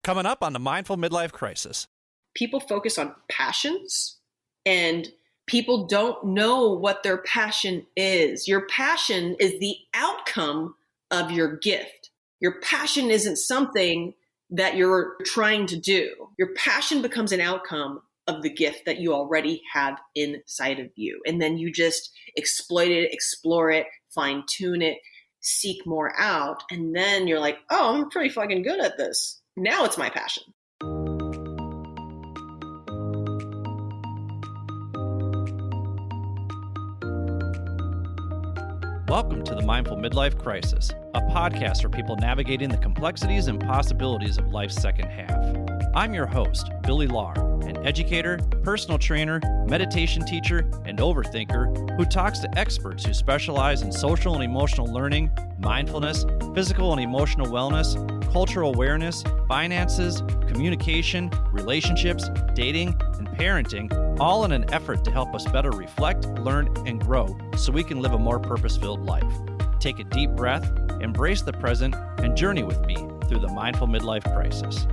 Coming up on the Mindful Midlife Crisis. People focus on passions and people don't know what their passion is. Your passion is the outcome of your gift. Your passion isn't something that you're trying to do. Your passion becomes an outcome of the gift that you already have inside of you. And then you just exploit it, explore it, fine tune it, seek more out. And then you're like, oh, I'm pretty fucking good at this. Now it's my passion. Welcome to the Mindful Midlife Crisis, a podcast for people navigating the complexities and possibilities of life's second half. I'm your host, Billy Lau, an educator, personal trainer, meditation teacher, and overthinker who talks to experts who specialize in social and emotional learning, mindfulness, physical and emotional wellness, cultural awareness, finances, communication, relationships, dating, and parenting, all in an effort to help us better reflect, learn, and grow so we can live a more purpose-filled life. Take a deep breath, embrace the present, and journey with me through the Mindful Midlife Crisis.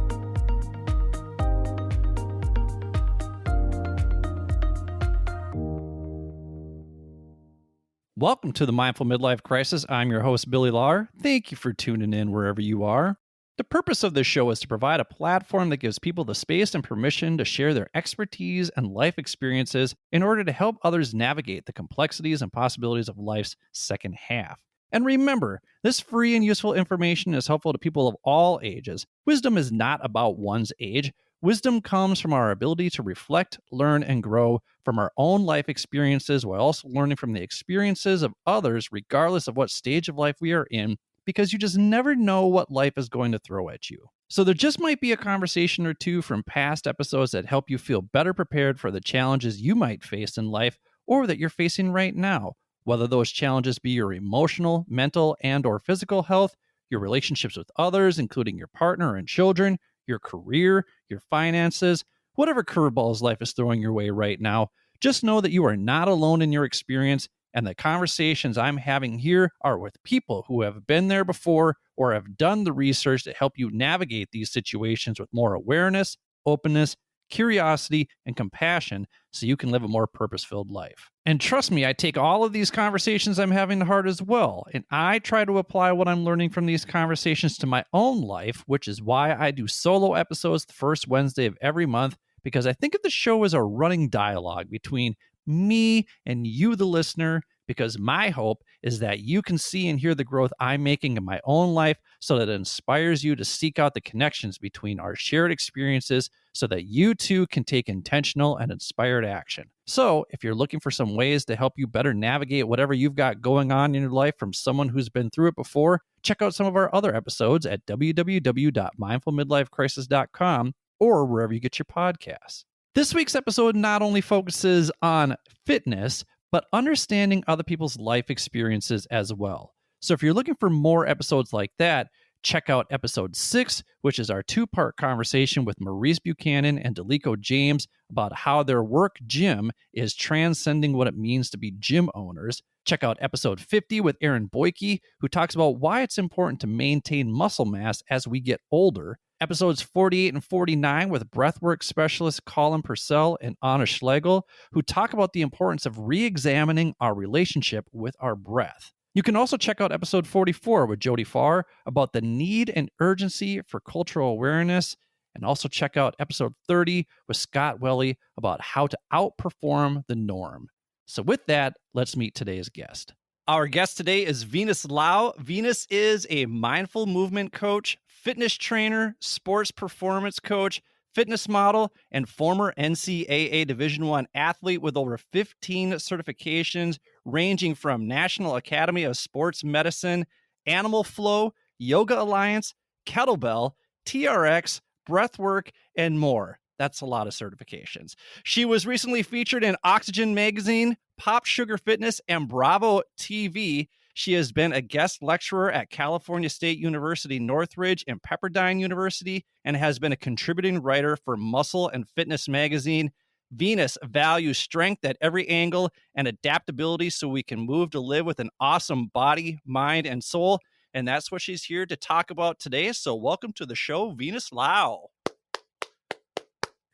Welcome to the Mindful Midlife Crisis. I'm your host, Billy Lau. Thank you for tuning in wherever you are. The purpose of this show is to provide a platform that gives people the space and permission to share their expertise and life experiences in order to help others navigate the complexities and possibilities of life's second half. And remember, this free and useful information is helpful to people of all ages. Wisdom is not about one's age. Wisdom comes from our ability to reflect, learn, and grow from our own life experiences while also learning from the experiences of others, regardless of what stage of life we are in, because you just never know what life is going to throw at you. So there just might be a conversation or two from past episodes that help you feel better prepared for the challenges you might face in life or that you're facing right now, whether those challenges be your emotional, mental, and or physical health, your relationships with others, including your partner and children, your career, your finances, whatever curveballs life is throwing your way right now. Just know that you are not alone in your experience, and the conversations I'm having here are with people who have been there before or have done the research to help you navigate these situations with more awareness, openness, curiosity, and compassion so you can live a more purpose-filled life. And trust me, I take all of these conversations I'm having to heart as well, and I try to apply what I'm learning from these conversations to my own life, which is why I do solo episodes the first Wednesday of every month, because I think of the show as a running dialogue between me and you, the listener, because my hope is that you can see and hear the growth I'm making in my own life so that it inspires you to seek out the connections between our shared experiences so that you too can take intentional and inspired action. So if you're looking for some ways to help you better navigate whatever you've got going on in your life from someone who's been through it before, check out some of our other episodes at www.mindfulmidlifecrisis.com or wherever you get your podcasts. This week's episode not only focuses on fitness, but understanding other people's life experiences as well. So if you're looking for more episodes like that, check out episode 6, which is our 2-part conversation with Maurice Buchanan and Delico James about how their work gym is transcending what it means to be gym owners. Check out episode 50 with Aaron Boyke, who talks about why it's important to maintain muscle mass as we get older. Episodes 48 and 49 with breathwork specialist Colin Purcell and Anna Schlegel, who talk about the importance of re-examining our relationship with our breath. You can also check out episode 44 with Jody Farr about the need and urgency for cultural awareness, and also check out episode 30 with Scott Welly about how to outperform the norm. So with that, let's meet today's guest. Our guest today is Venus Lau. Venus is a mindful movement coach, fitness trainer, sports performance coach, fitness model, and former NCAA Division I athlete with over 15 certifications ranging from National Academy of Sports Medicine, Animal Flow, Yoga Alliance, Kettlebell, TRX, Breathwork, and more. That's a lot of certifications. She was recently featured in Oxygen Magazine, Pop Sugar Fitness, and Bravo TV. She has been a guest lecturer at California State University Northridge and Pepperdine University and has been a contributing writer for Muscle and Fitness magazine. Venus values strength at every angle and adaptability so we can move to live with an awesome body, mind, and soul. And that's what she's here to talk about today. So welcome to the show, Venus Lau.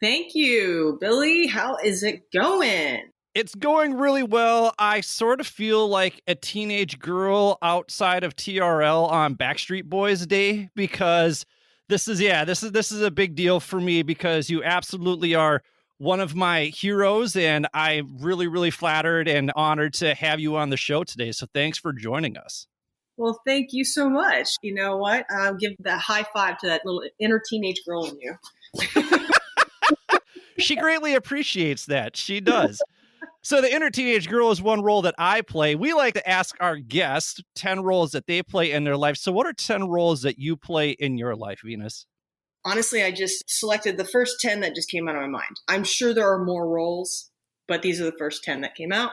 Thank you, Billy. How is it going? It's going really well. I sort of feel like a teenage girl outside of TRL on Backstreet Boys Day, because this is a big deal for me, because you absolutely are one of my heroes, and I'm really, really flattered and honored to have you on the show today. So thanks for joining us. Well, thank you so much. You know what? I'll give that high five to that little inner teenage girl in you. She greatly appreciates that. She does. So the inner teenage girl is one role that I play. We like to ask our guests 10 roles that they play in their life. So what are 10 roles that you play in your life, Venus? Honestly, I just selected the first 10 that just came out of my mind. I'm sure there are more roles, but these are the first 10 that came out.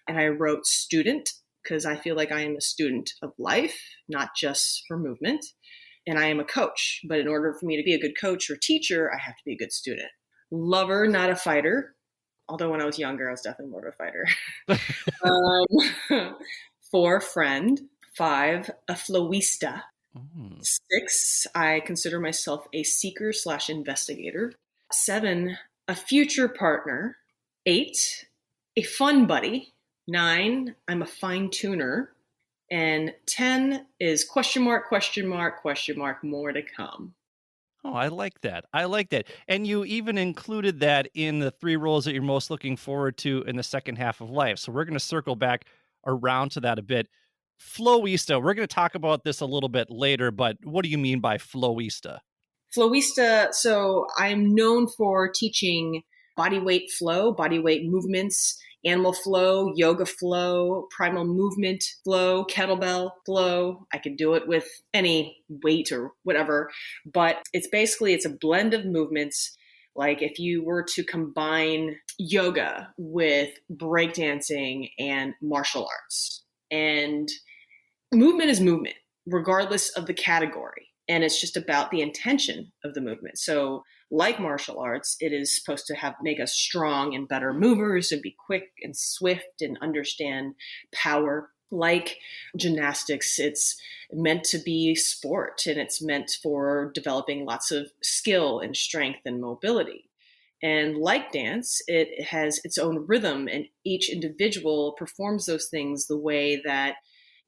And I wrote student because I feel like I am a student of life, not just for movement. And I am a coach. But in order for me to be a good coach or teacher, I have to be a good student. Lover, not a fighter. Although when I was younger, I was definitely more of a fighter. 4, friend. 5, a flowista. 6, I consider myself a seeker/investigator. 7, a future partner. 8, a fun buddy. 9, I'm a fine tuner. And 10 is question mark, more to come. Oh, I like that. I like that. And you even included that in the 3 roles that you're most looking forward to in the second half of life. So we're going to circle back around to that a bit. Flowista, we're going to talk about this a little bit later, but what do you mean by flowista? Flowista, so I'm known for teaching body weight flow, body weight movements, animal flow, yoga flow, primal movement flow, kettlebell flow. I could do it with any weight or whatever, but it's a blend of movements. Like if you were to combine yoga with breakdancing and martial arts, and movement is movement, regardless of the category. And it's just about the intention of the movement. So like martial arts, it is supposed to make us strong and better movers and be quick and swift and understand power. Like gymnastics, it's meant to be sport, and it's meant for developing lots of skill and strength and mobility. And like dance, it has its own rhythm, and each individual performs those things the way that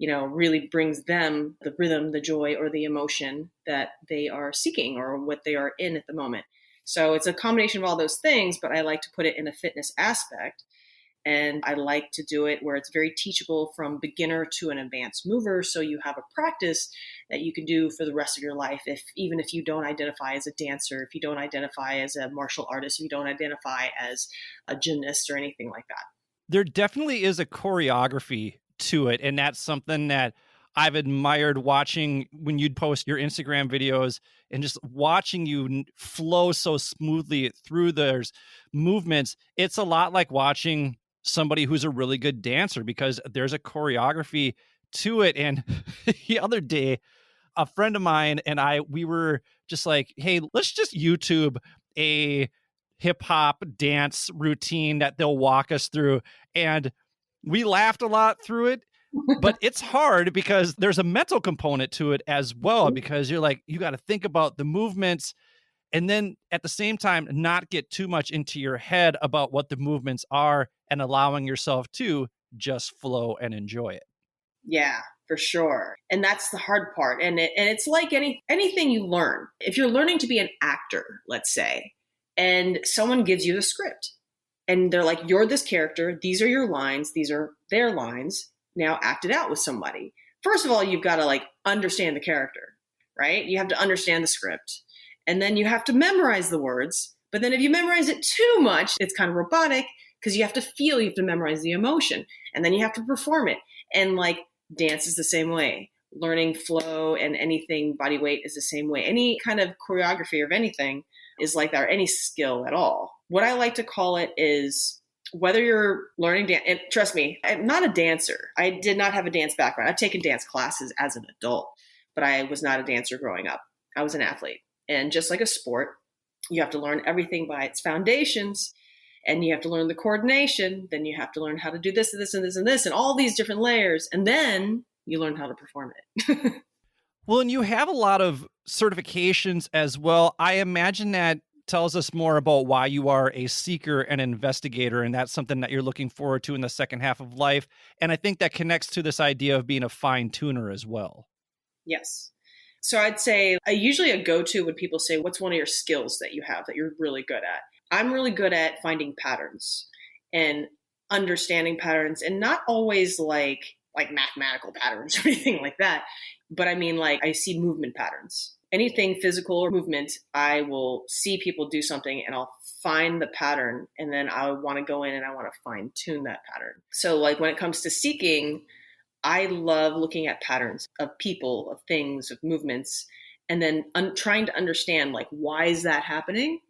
really brings them the rhythm, the joy, or the emotion that they are seeking or what they are in at the moment. So it's a combination of all those things, but I like to put it in a fitness aspect. And I like to do it where it's very teachable from beginner to an advanced mover. So you have a practice that you can do for the rest of your life. Even if you don't identify as a dancer, if you don't identify as a martial artist, if you don't identify as a gymnast or anything like that. There definitely is a choreography to it. And that's something that I've admired watching when you'd post your Instagram videos, and just watching you flow so smoothly through those movements. It's a lot like watching somebody who's a really good dancer, because there's a choreography to it. And the other day, a friend of mine and we were just like, hey, let's just YouTube a hip hop dance routine that they'll walk us through. And we laughed a lot through it, but it's hard because there's a mental component to it as well, because you're like, you got to think about the movements, and then at the same time, not get too much into your head about what the movements are, and allowing yourself to just flow and enjoy it. Yeah, for sure. And that's the hard part. And it's like anything you learn. If you're learning to be an actor, let's say, and someone gives you the script, and they're like, you're this character, these are your lines, these are their lines, now act it out with somebody. First of all, you've got to understand the character, right? You have to understand the script. And then you have to memorize the words. But then if you memorize it too much, it's kind of robotic, because you have to memorize the emotion. And then you have to perform it. And dance is the same way. Learning flow and anything body weight is the same way. Any kind of choreography of anything is like that, or any skill at all. What I like to call it is, whether you're learning dance, and trust me, I'm not a dancer. I did not have a dance background. I've taken dance classes as an adult, but I was not a dancer growing up. I was an athlete. And just like a sport, you have to learn everything by its foundations, and you have to learn the coordination. Then you have to learn how to do this and this and this and this and all these different layers. And then you learn how to perform it. Well, and you have a lot of certifications as well. I imagine that tells us more about why you are a seeker and investigator, and that's something that you're looking forward to in the second half of life. And I think that connects to this idea of being a fine tuner as well. Yes. So I'd say usually a go-to when people say, what's one of your skills that you have that you're really good at? I'm really good at finding patterns and understanding patterns, and not always like mathematical patterns or anything like that. But I mean, like, I see movement patterns. Anything physical or movement, I will see people do something and I'll find the pattern, and then I want to go in and I want to fine tune that pattern. So like when it comes to seeking, I love looking at patterns of people, of things, of movements, and then trying to understand, like, why is that happening?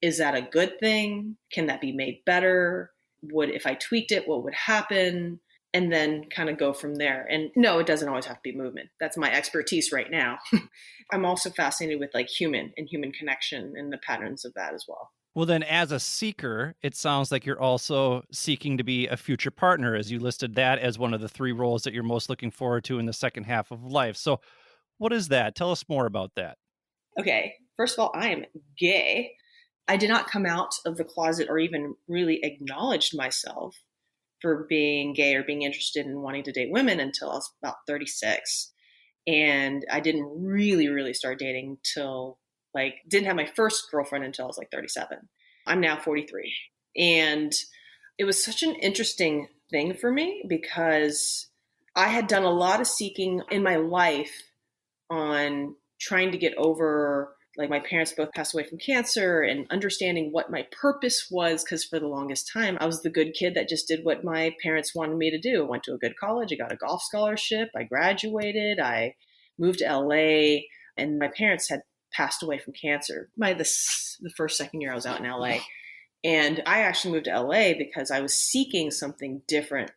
Is that a good thing? Can that be made better? If I tweaked it, what would happen? And then kind of go from there. And no, it doesn't always have to be movement. That's my expertise right now. I'm also fascinated with like human connection and the patterns of that as well. Well, then as a seeker, it sounds like you're also seeking to be a future partner, as you listed that as one of the 3 roles that you're most looking forward to in the second half of life. So what is that? Tell us more about that. Okay. First of all, I am gay. I did not come out of the closet or even really acknowledged myself for being gay or being interested in wanting to date women until I was about 36. And I didn't really start dating till didn't have my first girlfriend until I was like 37. I'm now 43. And it was such an interesting thing for me because I had done a lot of seeking in my life on trying to get over, like, my parents both passed away from cancer, and understanding what my purpose was. Because for the longest time, I was the good kid that just did what my parents wanted me to do. I went to a good college. I got a golf scholarship. I graduated. I moved to LA, and my parents had passed away from cancer by the second year I was out in LA. And I actually moved to LA because I was seeking something different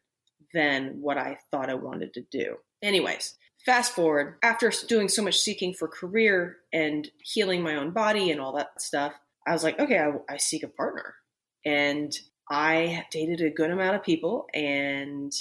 than what I thought I wanted to do. Anyways, fast forward, after doing so much seeking for career and healing my own body and all that stuff, I was like, okay, I seek a partner. And I dated a good amount of people, and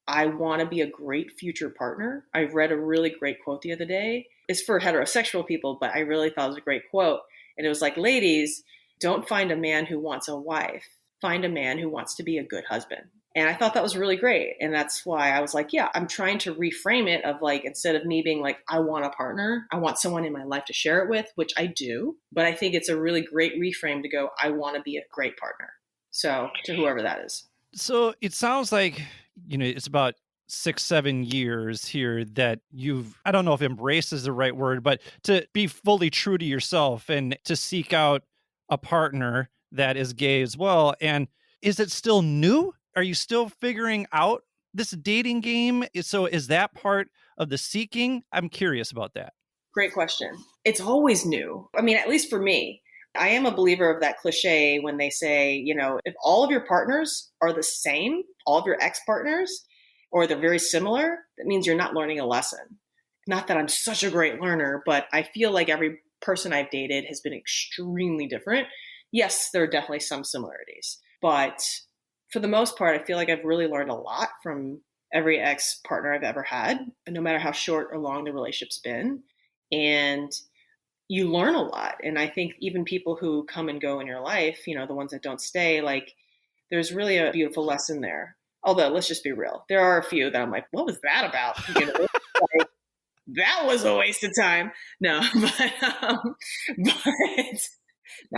I want to be a great future partner. I read a really great quote the other day. It's for heterosexual people, but I really thought it was a great quote. And it was like, ladies, don't find a man who wants a wife. Find a man who wants to be a good husband. And I thought that was really great. And that's why I was like, yeah, I'm trying to reframe it of like, instead of me being like, I want a partner, I want someone in my life to share it with, which I do. But I think it's a really great reframe to go, I want to be a great partner. So to whoever that is. So it sounds like, it's about 6-7 years here that you've, I don't know if embrace is the right word, but to be fully true to yourself and to seek out a partner that is gay as well. And is it still new? Are you still figuring out this dating game? So is that part of the seeking? I'm curious about that. Great question. It's always new. I mean, at least for me, I am a believer of that cliche when they say, if all of your partners are the same, all of your ex-partners, or they're very similar, that means you're not learning a lesson. Not that I'm such a great learner, but I feel like every person I've dated has been extremely different. Yes, there are definitely some similarities, but for the most part, I feel like I've really learned a lot from every ex-partner I've ever had, no matter how short or long the relationship's been. And you learn a lot. And I think even people who come and go in your life, the ones that don't stay, like, there's really a beautiful lesson there. Although, let's just be real. There are a few that I'm like, what was that about? Like, that was a waste of time. No, but no,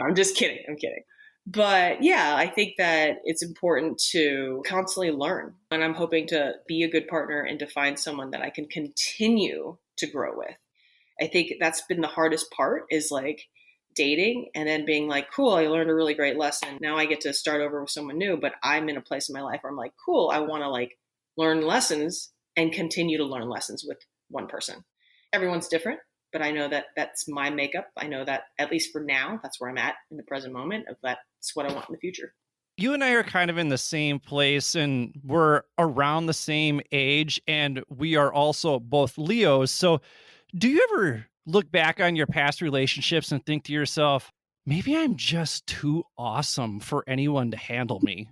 I'm just kidding. I'm kidding. But yeah, I think that it's important to constantly learn. And I'm hoping to be a good partner and to find someone that I can continue to grow with. I think that's been the hardest part, is like dating and then being like, cool, I learned a really great lesson. Now I get to start over with someone new, but I'm in a place in my life where I'm like, cool, I want to like learn lessons and continue to learn lessons with one person. Everyone's different, but I know that that's my makeup. I know that at least for now, that's where I'm at in the present moment, of that's what I want in the future. You and I are kind of in the same place, and we're around the same age, and we are also both Leos. So do you ever look back on your past relationships and think to yourself, maybe I'm just too awesome for anyone to handle me?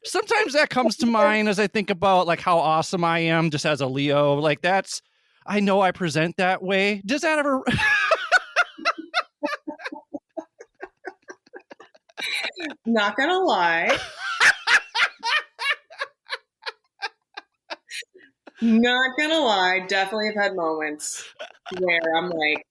Sometimes that comes to mind as I think about like how awesome I am just as a Leo. Like I know I present that way. Does that ever? Not gonna lie. Not gonna lie. Definitely have had moments where I'm like,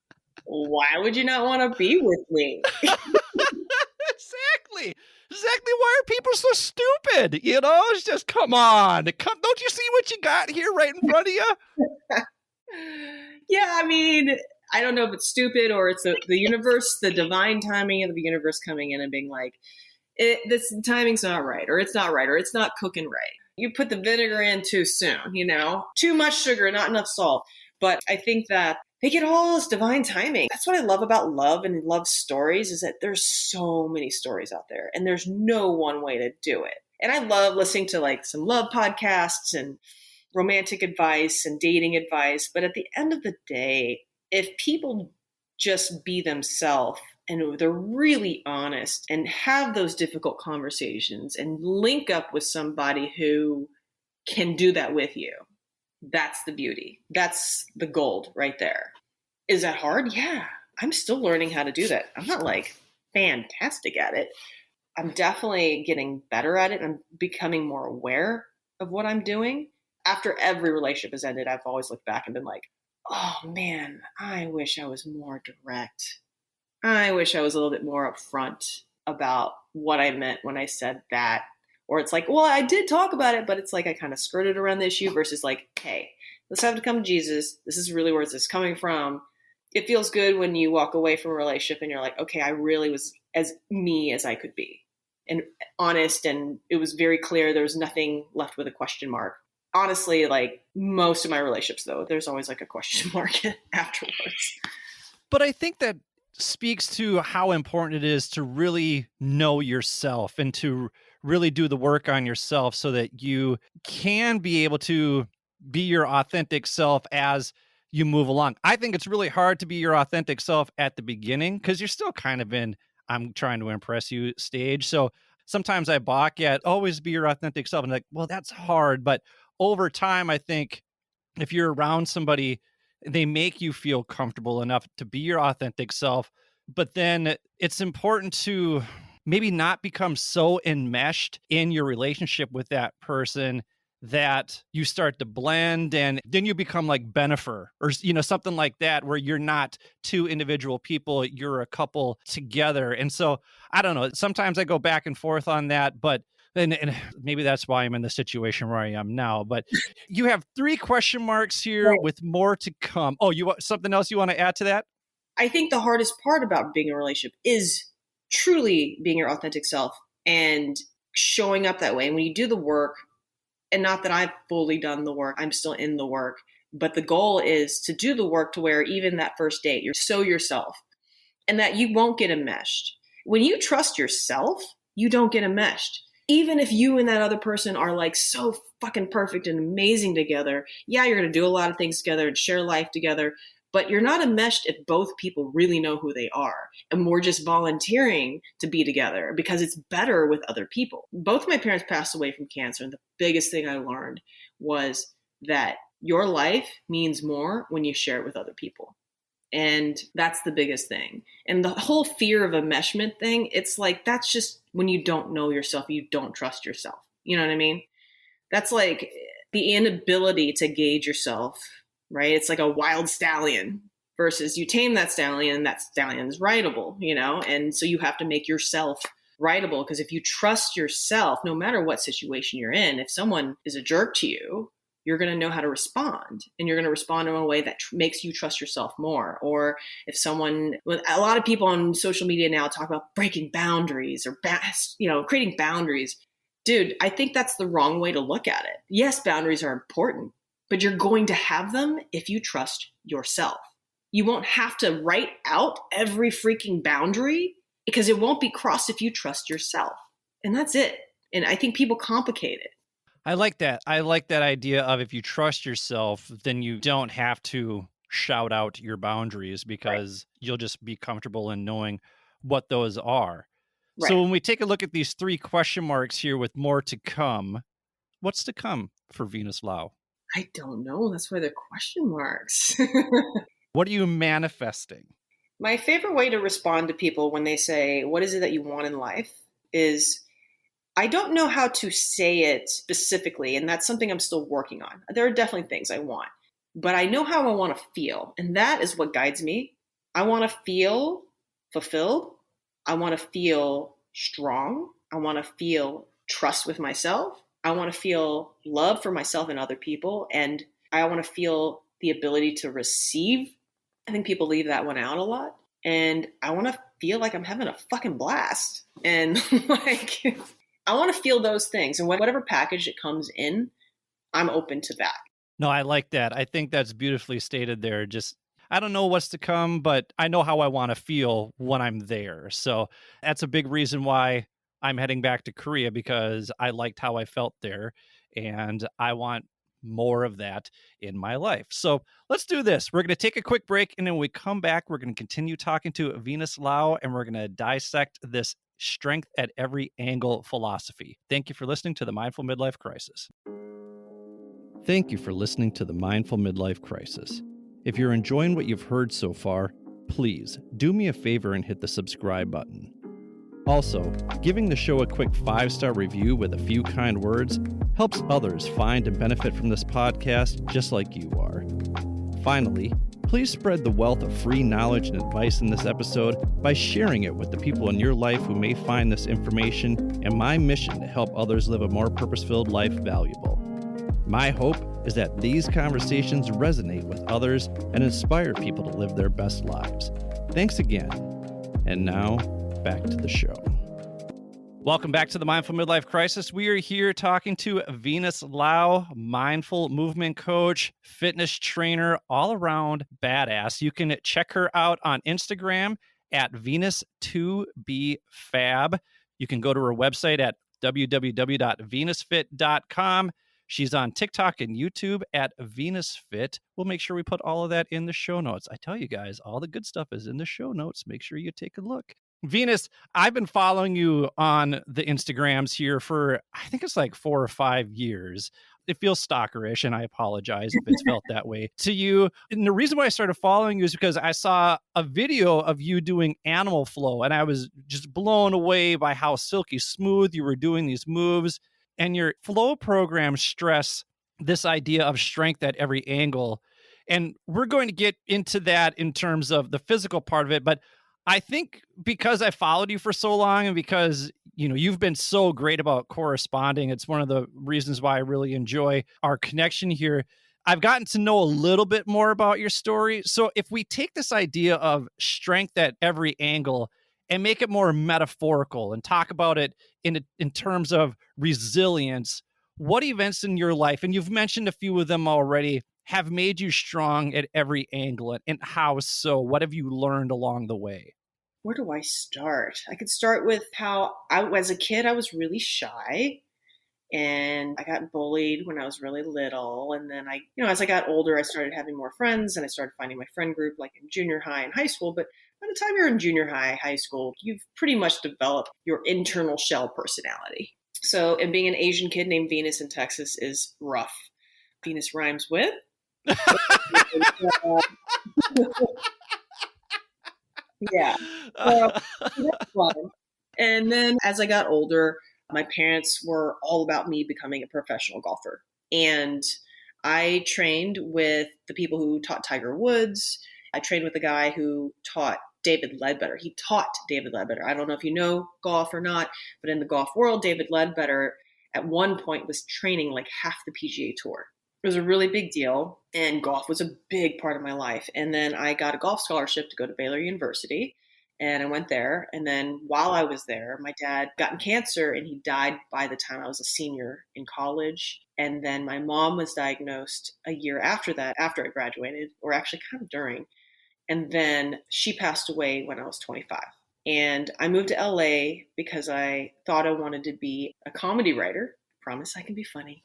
why would you not want to be with me? Exactly. Exactly. Why are people so stupid? You know, it's just, come on. Don't you see what you got here right in front of you? Yeah, I mean, I don't know if it's stupid or it's the universe, the divine timing of the universe coming in and being like, this timing's not right, or it's not right, or it's not cooking right. You put the vinegar in too soon, too much sugar, not enough salt. But I think that they get all this divine timing. That's what I love about love and love stories is that there's so many stories out there and there's no one way to do it. And I love listening to like some love podcasts and romantic advice and dating advice. But at the end of the day, if people just be themselves and they're really honest and have those difficult conversations and link up with somebody who can do that with you, that's the beauty. That's the gold right there. Is that hard? Yeah. I'm still learning how to do that. I'm not like fantastic at it. I'm definitely getting better at it. I'm becoming more aware of what I'm doing. After every relationship has ended, I've always looked back and been like, oh man, I wish I was more direct. I wish I was a little bit more upfront about what I meant when I said that. Or it's like, well, I did talk about it, but it's like I kind of skirted around the issue versus like, hey, let's have to come to Jesus. This is really where this is coming from. It feels good when you walk away from a relationship and you're like, okay, I really was as me as I could be and honest. And it was very clear. There was nothing left with a question mark. Honestly, like most of my relationships, though, there's always like a question mark afterwards. But I think that speaks to how important it is to really know yourself and to really do the work on yourself so that you can be able to be your authentic self as you move along. I think it's really hard to be your authentic self at the beginning because you're still kind of in I'm trying to impress you stage. So sometimes I balk at always be your authentic self and like, well, that's hard. But over time, I think if you're around somebody, they make you feel comfortable enough to be your authentic self. But then it's important to maybe not become so enmeshed in your relationship with that person that you start to blend and then you become like Benifer or something like that where you're not two individual people, you're a couple together. And so I don't know, sometimes I go back and forth on that, but and maybe that's why I'm in the situation where I am now. But you have 3 question marks here Right. with more to come. Oh, you want something else you want to add to that? I think the hardest part about being in a relationship is truly being your authentic self and showing up that way. And when you do the work, and not that I've fully done the work, I'm still in the work, but the goal is to do the work to where even that first date, you're so yourself and that you won't get enmeshed. When you trust yourself, you don't get enmeshed. Even if you and that other person are like so fucking perfect and amazing together, yeah, you're going to do a lot of things together and share life together, but you're not enmeshed if both people really know who they are. And we're just volunteering to be together because it's better with other people. Both my parents passed away from cancer. And the biggest thing I learned was that your life means more when you share it with other people. And that's the biggest thing. And the whole fear of enmeshment thing, it's like, that's just when you don't know yourself, you don't trust yourself. You know what I mean? That's like the inability to gauge yourself, right? It's like a wild stallion versus you tame that stallion's rideable, And so you have to make yourself rideable because if you trust yourself, no matter what situation you're in, if someone is a jerk to you, you're going to know how to respond and you're going to respond in a way that makes you trust yourself more. Or if a lot of people on social media now talk about breaking boundaries or, creating boundaries. Dude, I think that's the wrong way to look at it. Yes, boundaries are important, but you're going to have them if you trust yourself. You won't have to write out every freaking boundary because it won't be crossed if you trust yourself. And that's it. And I think people complicate it. I like that. I like that idea of if you trust yourself, then you don't have to shout out your boundaries because you'll just be comfortable in knowing what those are. Right. So when we take a look at these 3 question marks here with more to come, what's to come for Venus Lau? I don't know. That's why they're question marks. What are you manifesting? My favorite way to respond to people when they say, what is it that you want in life? Is I don't know how to say it specifically, and that's something I'm still working on. There are definitely things I want, but I know how I want to feel, and that is what guides me. I want to feel fulfilled. I want to feel strong. I want to feel trust with myself. I want to feel love for myself and other people, and I want to feel the ability to receive. I think people leave that one out a lot, and I want to feel like I'm having a fucking blast, and like I want to feel those things, and whatever package it comes in, I'm open to that. No, I like that. I think that's beautifully stated there. Just, I don't know what's to come, but I know how I want to feel when I'm there. So that's a big reason why I'm heading back to Korea, because I liked how I felt there and I want more of that in my life. So let's do this. We're going to take a quick break, and then when we come back, we're going to continue talking to Venus Lau, and we're going to dissect this strength at every angle philosophy. Thank you for listening to the Mindful Midlife Crisis. Thank you for listening to the Mindful Midlife Crisis. If you're enjoying what you've heard so far, please do me a favor and hit the subscribe button. Also, giving the show a quick 5-star review with a few kind words helps others find and benefit from this podcast just like you are. Finally, please spread the wealth of free knowledge and advice in this episode by sharing it with the people in your life who may find this information and my mission to help others live a more purpose-filled life valuable. My hope is that these conversations resonate with others and inspire people to live their best lives. Thanks again. And now, back to the show. Welcome back to the Mindful Midlife Crisis. We are here talking to Venus Lau, mindful movement coach, fitness trainer, all-around badass. You can check her out on Instagram at Venus2BFab. You can go to her website at www.venusfit.com. She's on TikTok and YouTube at VenusFit. We'll make sure we put all of that in the show notes. I tell you guys, all the good stuff is in the show notes. Make sure you take a look. Venus, I've been following you on the Instagrams here for, I think it's like 4 or 5 years. It feels stalkerish, and I apologize if it's felt that way to you. And the reason why I started following you is because I saw a video of you doing animal flow, and I was just blown away by how silky smooth you were doing these moves. And your flow programs stress this idea of strength at every angle. And we're going to get into that in terms of the physical part of it. But I think because I followed you for so long, and because, you know, you've been so great about corresponding, it's one of the reasons why I really enjoy our connection here. I've gotten to know a little bit more about your story. So if we take this idea of strength at every angle and make it more metaphorical and talk about it in terms of resilience, what events in your life, and you've mentioned a few of them already, have made you strong at every angle, and how so? What have you learned along the way? Where do I start? I could start with how as a kid, I was really shy. And I got bullied when I was really little. And then as I got older, I started having more friends, and I started finding my friend group like in junior high and high school. But by the time you're in junior high, high school, you've pretty much developed your internal shell personality. So, and being an Asian kid named Venus in Texas is rough. Venus rhymes with. Yeah. So that's fun. And then as I got older, my parents were all about me becoming a professional golfer. And I trained with the people who taught Tiger Woods. I trained with the guy who taught David Ledbetter. He taught David Ledbetter. I don't know if you know golf or not, but in the golf world, David Ledbetter at one point was training like half the PGA Tour. It was a really big deal, and golf was a big part of my life. And then I got a golf scholarship to go to Baylor University, and I went there. And then while I was there, my dad got cancer, and he died by the time I was a senior in college. And then my mom was diagnosed a year after that, after I graduated, or actually kind of during. And then she passed away when I was 25. And I moved to LA because I thought I wanted to be a comedy writer. Promise I can be funny.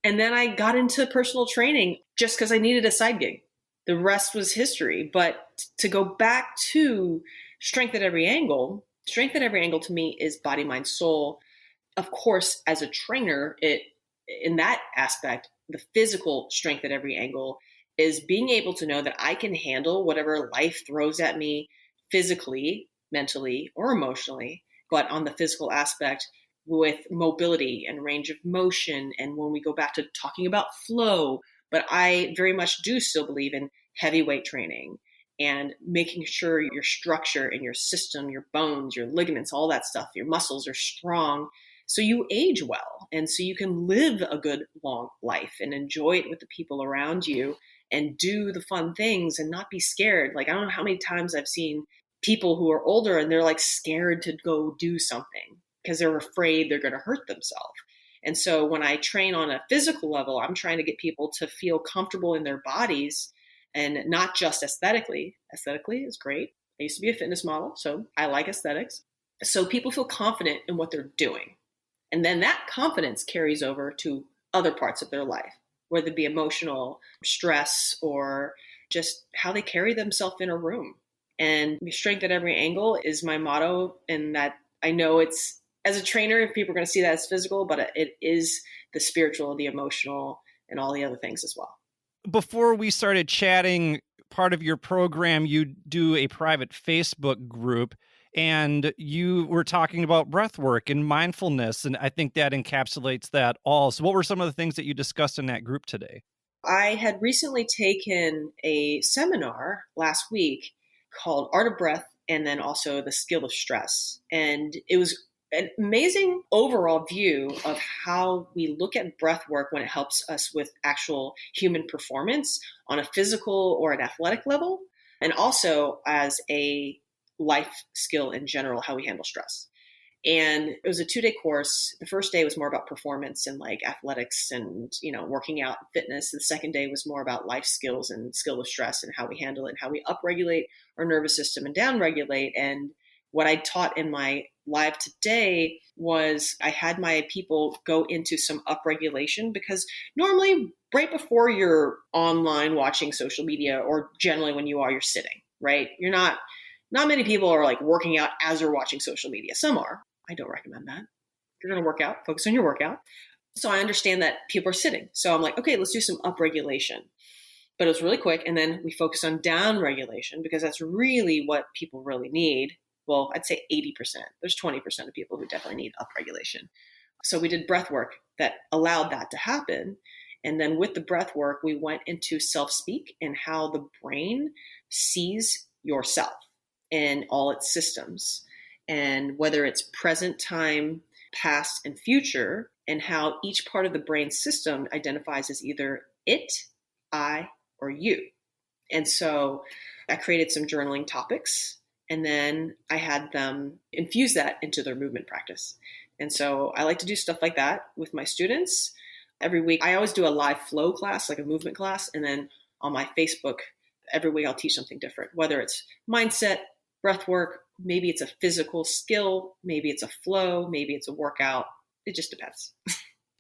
And then I got into personal training just because I needed a side gig. The rest was history. But to go back to strength at every angle to me is body, mind, soul. Of course, as a trainer, it in that aspect, the physical strength at every angle is being able to know that I can handle whatever life throws at me physically, mentally, or emotionally, but on the physical aspect with mobility and range of motion. And when we go back to talking about flow, but I very much do still believe in heavyweight training and making sure your structure and your system, your bones, your ligaments, all that stuff, your muscles are strong so you age well and so you can live a good long life and enjoy it with the people around you and do the fun things and not be scared. Like, I don't know how many times I've seen people who are older and they're like scared to go do something because they're afraid they're going to hurt themselves. And so when I train on a physical level, I'm trying to get people to feel comfortable in their bodies and not just aesthetically. Aesthetically is great. I used to be a fitness model, so I like aesthetics. So people feel confident in what they're doing. And then that confidence carries over to other parts of their life, whether it be emotional stress or just how they carry themselves in a room. And strength at every angle is my motto. And that I know it's, as a trainer, if people are going to see that as physical, but it is the spiritual, the emotional, and all the other things as well. Before we started chatting, part of your program, you do a private Facebook group, and you were talking about breath work and mindfulness, and I think that encapsulates that all. So what were some of the things that you discussed in that group today? I had recently taken a seminar last week called Art of Breath and then also the Skill of Stress. And it was an amazing overall view of how we look at breath work when it helps us with actual human performance on a physical or an athletic level, and also as a life skill in general, how we handle stress. And it was a 2-day course. The first day was more about performance and like athletics and, working out, fitness. The second day was more about life skills and skill of stress and how we handle it and how we upregulate our nervous system and downregulate. And what I taught in my live today was I had my people go into some upregulation, because normally right before you're online watching social media, or generally when you are, you're sitting, right? Not many people are like working out as they're watching social media. Some are. I don't recommend that. If you're going to work out, focus on your workout. So I understand that people are sitting. So I'm like, okay, let's do some upregulation. But it was really quick. And then we focused on downregulation, because that's really what people really need. Well, I'd say 80%. There's 20% of people who definitely need upregulation. So we did breath work that allowed that to happen. And then with the breath work, we went into self-speak and how the brain sees yourself in all its systems, and whether it's present time, past, and future, and how each part of the brain system identifies as either it, I, or you. And so I created some journaling topics, and then I had them infuse that into their movement practice. And so I like to do stuff like that with my students. Every week, I always do a live flow class, like a movement class. And then on my Facebook, every week I'll teach something different, whether it's mindset, breath work, maybe it's a physical skill, maybe it's a flow, maybe it's a workout. It just depends.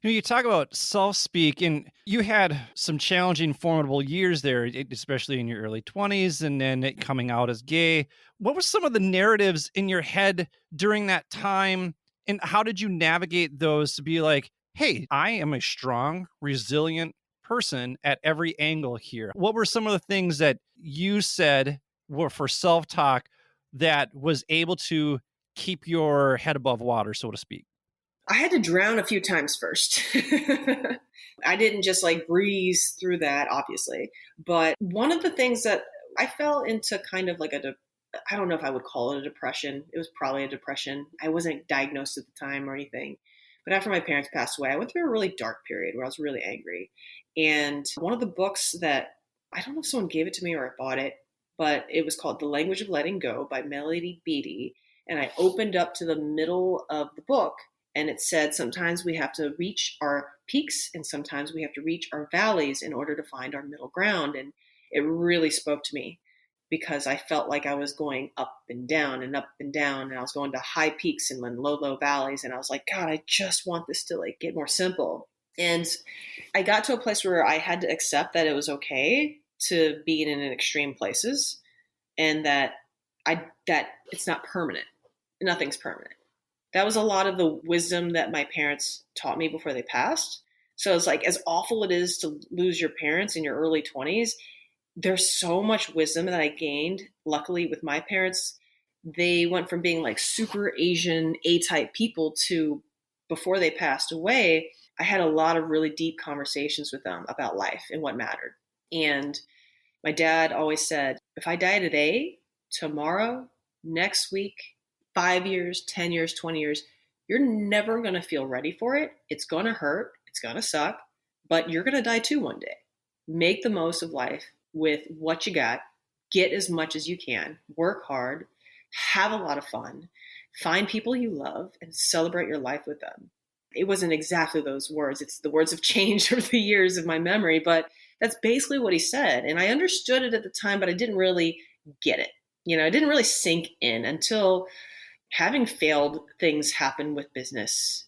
You talk about self-speak, and you had some challenging, formidable years there, especially in your early 20s, and then coming out as gay. What were some of the narratives in your head during that time, and how did you navigate those to be like, hey, I am a strong, resilient person at every angle here? What were some of the things that you said were for self-talk that was able to keep your head above water, so to speak? I had to drown a few times first. I didn't just like breeze through that, obviously. But one of the things that I fell into kind of like I don't know if I would call it a depression. It was probably a depression. I wasn't diagnosed at the time or anything. But after my parents passed away, I went through a really dark period where I was really angry. And one of the books that, I don't know if someone gave it to me or I bought it, but it was called The Language of Letting Go by Melody Beattie. And I opened up to the middle of the book, and it said, sometimes we have to reach our peaks and sometimes we have to reach our valleys in order to find our middle ground. And it really spoke to me, because I felt like I was going up and down and up and down, and I was going to high peaks and then low valleys. And I was like, God, I just want this to like get more simple. And I got to a place where I had to accept that it was okay to be in extreme places, and that it's not permanent. Nothing's permanent. That was a lot of the wisdom that my parents taught me before they passed. So it's like, as awful it is to lose your parents in your early 20s, there's so much wisdom that I gained. Luckily, with my parents, they went from being like super Asian A-type people to, before they passed away, I had a lot of really deep conversations with them about life and what mattered. And my dad always said, if I die today, tomorrow, next week, 5 years, 10 years, 20 years, you're never going to feel ready for it. It's going to hurt. It's going to suck, but you're going to die too one day. Make the most of life with what you got. Get as much as you can. Work hard. Have a lot of fun. Find people you love and celebrate your life with them. It wasn't exactly those words. It's the words have changed over the years of my memory, but that's basically what he said. And I understood it at the time, but I didn't really get it. It didn't really sink in until having failed things happen with business,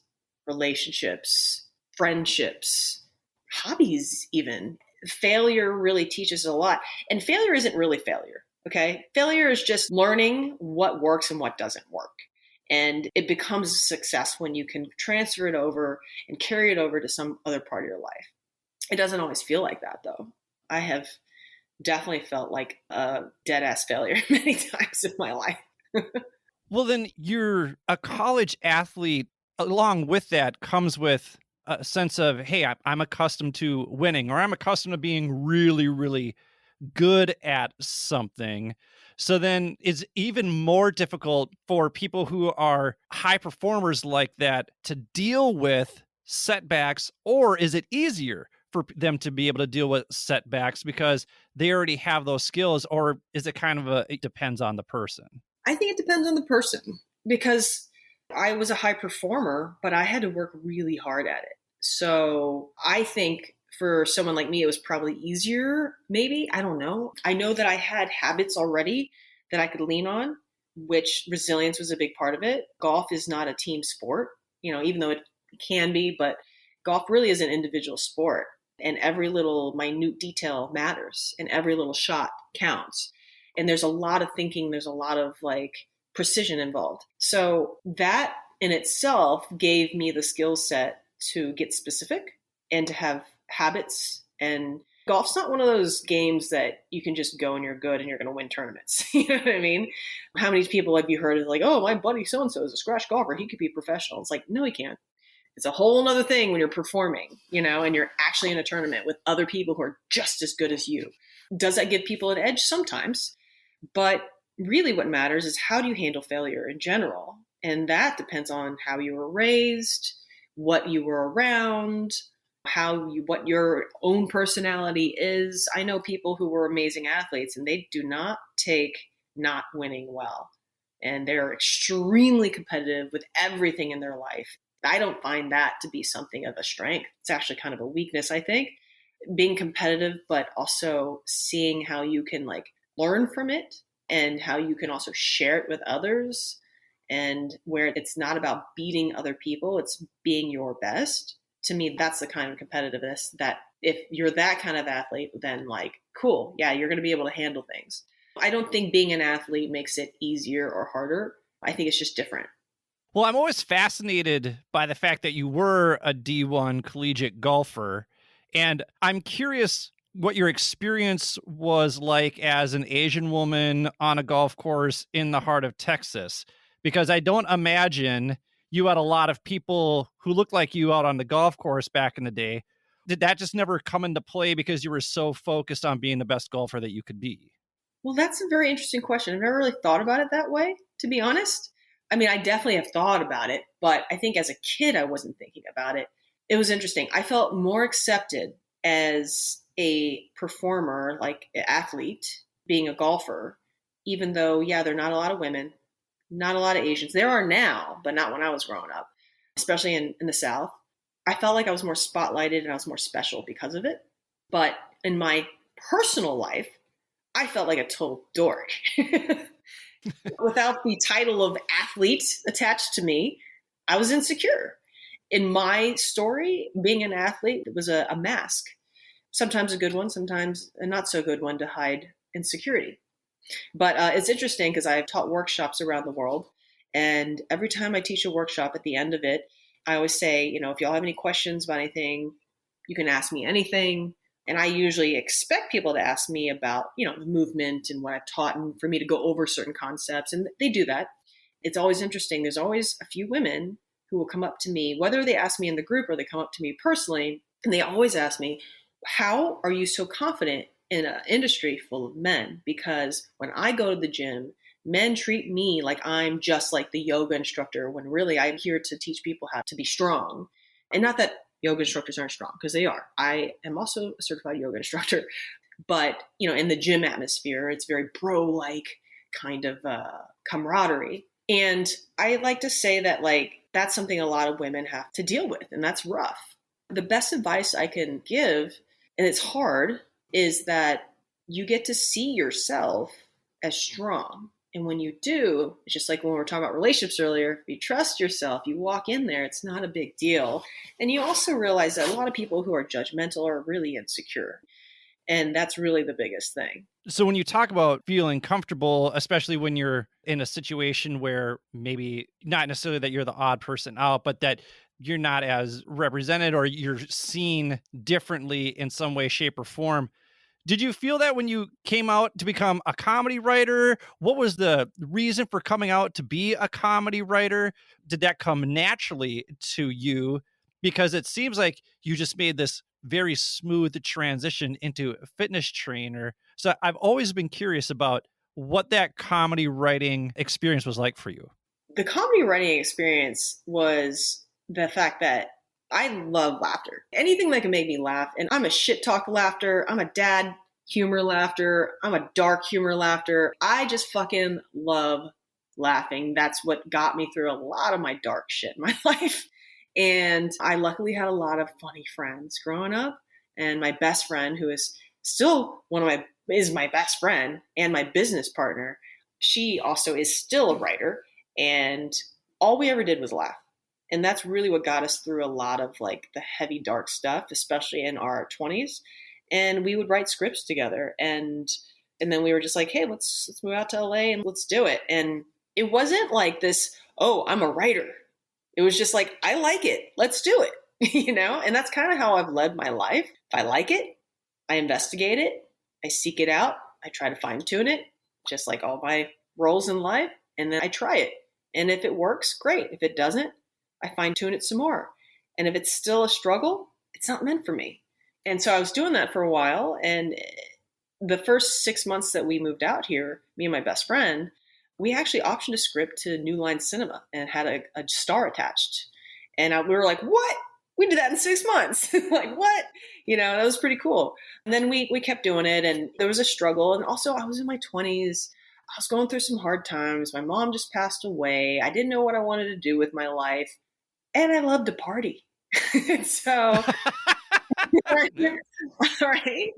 relationships, friendships, hobbies even. Failure really teaches a lot. And failure isn't really failure, okay? Failure is just learning what works and what doesn't work. And it becomes a success when you can transfer it over and carry it over to some other part of your life. It doesn't always feel like that, though. I have definitely felt like a dead-ass failure many times in my life. Well, then you're a college athlete. Along with that comes with a sense of, hey, I'm accustomed to winning, or I'm accustomed to being really, really good at something. So then it's even more difficult for people who are high performers like that to deal with setbacks, or is it easier for them to be able to deal with setbacks because they already have those skills, or is it kind of it depends on the person? I think it depends on the person, because I was a high performer, but I had to work really hard at it. So I think for someone like me, it was probably easier, maybe. I don't know. I know that I had habits already that I could lean on, which resilience was a big part of it. Golf is not a team sport, even though it can be, but golf really is an individual sport. And every little minute detail matters, and every little shot counts. And there's a lot of thinking, there's a lot of precision involved. So that in itself gave me the skill set to get specific and to have habits. And golf's not one of those games that you can just go and you're good and you're going to win tournaments. You know what I mean? How many people have you heard of oh, my buddy so-and-so is a scratch golfer, he could be professional. It's like, no, he can't. It's a whole other thing when you're performing, and you're actually in a tournament with other people who are just as good as you. Does that give people an edge? Sometimes. But really what matters is, how do you handle failure in general? And that depends on how you were raised, what you were around, what your own personality is. I know people who were amazing athletes and they do not take not winning well. And they're extremely competitive with everything in their life. I don't find that to be something of a strength. It's actually kind of a weakness, I think. Being competitive, but also seeing how you can learn from it and how you can also share it with others, and where it's not about beating other people, it's being your best. To me, that's the kind of competitiveness that if you're that kind of athlete, then cool, yeah, you're going to be able to handle things. I don't think being an athlete makes it easier or harder. I think it's just different. Well, I'm always fascinated by the fact that you were a D1 collegiate golfer. And I'm curious what your experience was like as an Asian woman on a golf course in the heart of Texas, because I don't imagine you had a lot of people who looked like you out on the golf course back in the day. Did that just never come into play because you were so focused on being the best golfer that you could be? Well, that's a very interesting question. I've never really thought about it that way, to be honest. I mean, I definitely have thought about it, but I think as a kid, I wasn't thinking about it. It was interesting. I felt more accepted as a performer, an athlete, being a golfer, even though, yeah, there are not a lot of women, not a lot of Asians. There are now, but not when I was growing up, especially in the South. I felt like I was more spotlighted and I was more special because of it. But in my personal life, I felt like a total dork. Without the title of athlete attached to me, I was insecure. In my story, being an athlete, it was a mask. Sometimes a good one, sometimes a not so good one to hide insecurity. But it's interesting because I've taught workshops around the world. And every time I teach a workshop, at the end of it, I always say, if y'all have any questions about anything, You can ask me anything. And I usually expect people to ask me about, the movement and what I've taught, and for me to go over certain concepts. And they do that. It's always interesting. There's always a few women who will come up to me, whether they ask me in the group or they come up to me personally, and they always ask me, how are you so confident in an industry full of men? Because when I go to the gym, men treat me like I'm just like the yoga instructor, when really I'm here to teach people how to be strong. And not that yoga instructors aren't strong, because they are. I am also a certified yoga instructor. But, in the gym atmosphere, it's very bro-like kind of camaraderie. And I like to say that, that's something a lot of women have to deal with, and that's rough. The best advice I can give, and it's hard, is that you get to see yourself as strong. And when you do, it's just like when we were talking about relationships earlier, if you trust yourself, you walk in there, it's not a big deal. And you also realize that a lot of people who are judgmental are really insecure. And that's really the biggest thing. So when you talk about feeling comfortable, especially when you're in a situation where maybe not necessarily that you're the odd person out, but that you're not as represented or you're seen differently in some way, shape, or form, did you feel that when you came out to become a comedy writer? What was the reason for coming out to be a comedy writer? Did that come naturally to you? Because it seems like you just made this very smooth transition into a fitness trainer. So I've always been curious about what that comedy writing experience was like for you. The comedy writing experience was the fact that I love laughter. Anything that can make me laugh. And I'm a shit talk laughter. I'm a dad humor laughter. I'm a dark humor laughter. I just fucking love laughing. That's what got me through a lot of my dark shit in my life. And I luckily had a lot of funny friends growing up. And my best friend, who is still is my best friend and my business partner, she also is still a writer. And all we ever did was laugh. And that's really what got us through a lot of the heavy, dark stuff, especially in our 20s. And we would write scripts together. And then we were just like, hey, let's move out to LA and let's do it. And it wasn't like this, oh, I'm a writer. It was just like, I like it. Let's do it. And that's kind of how I've led my life. If I like it, I investigate it. I seek it out. I try to fine tune it, just like all my roles in life. And then I try it. And if it works, great. If it doesn't, I fine tune it some more. And if it's still a struggle, it's not meant for me. And so I was doing that for a while. And the first 6 months that we moved out here, me and my best friend, we actually optioned a script to New Line Cinema and had a star attached. And we were like, what? We did that in 6 months. Like, what? That was pretty cool. And then we kept doing it, and there was a struggle. And also I was in my 20s. I was going through some hard times. My mom just passed away. I didn't know what I wanted to do with my life. And I loved to party. So, right?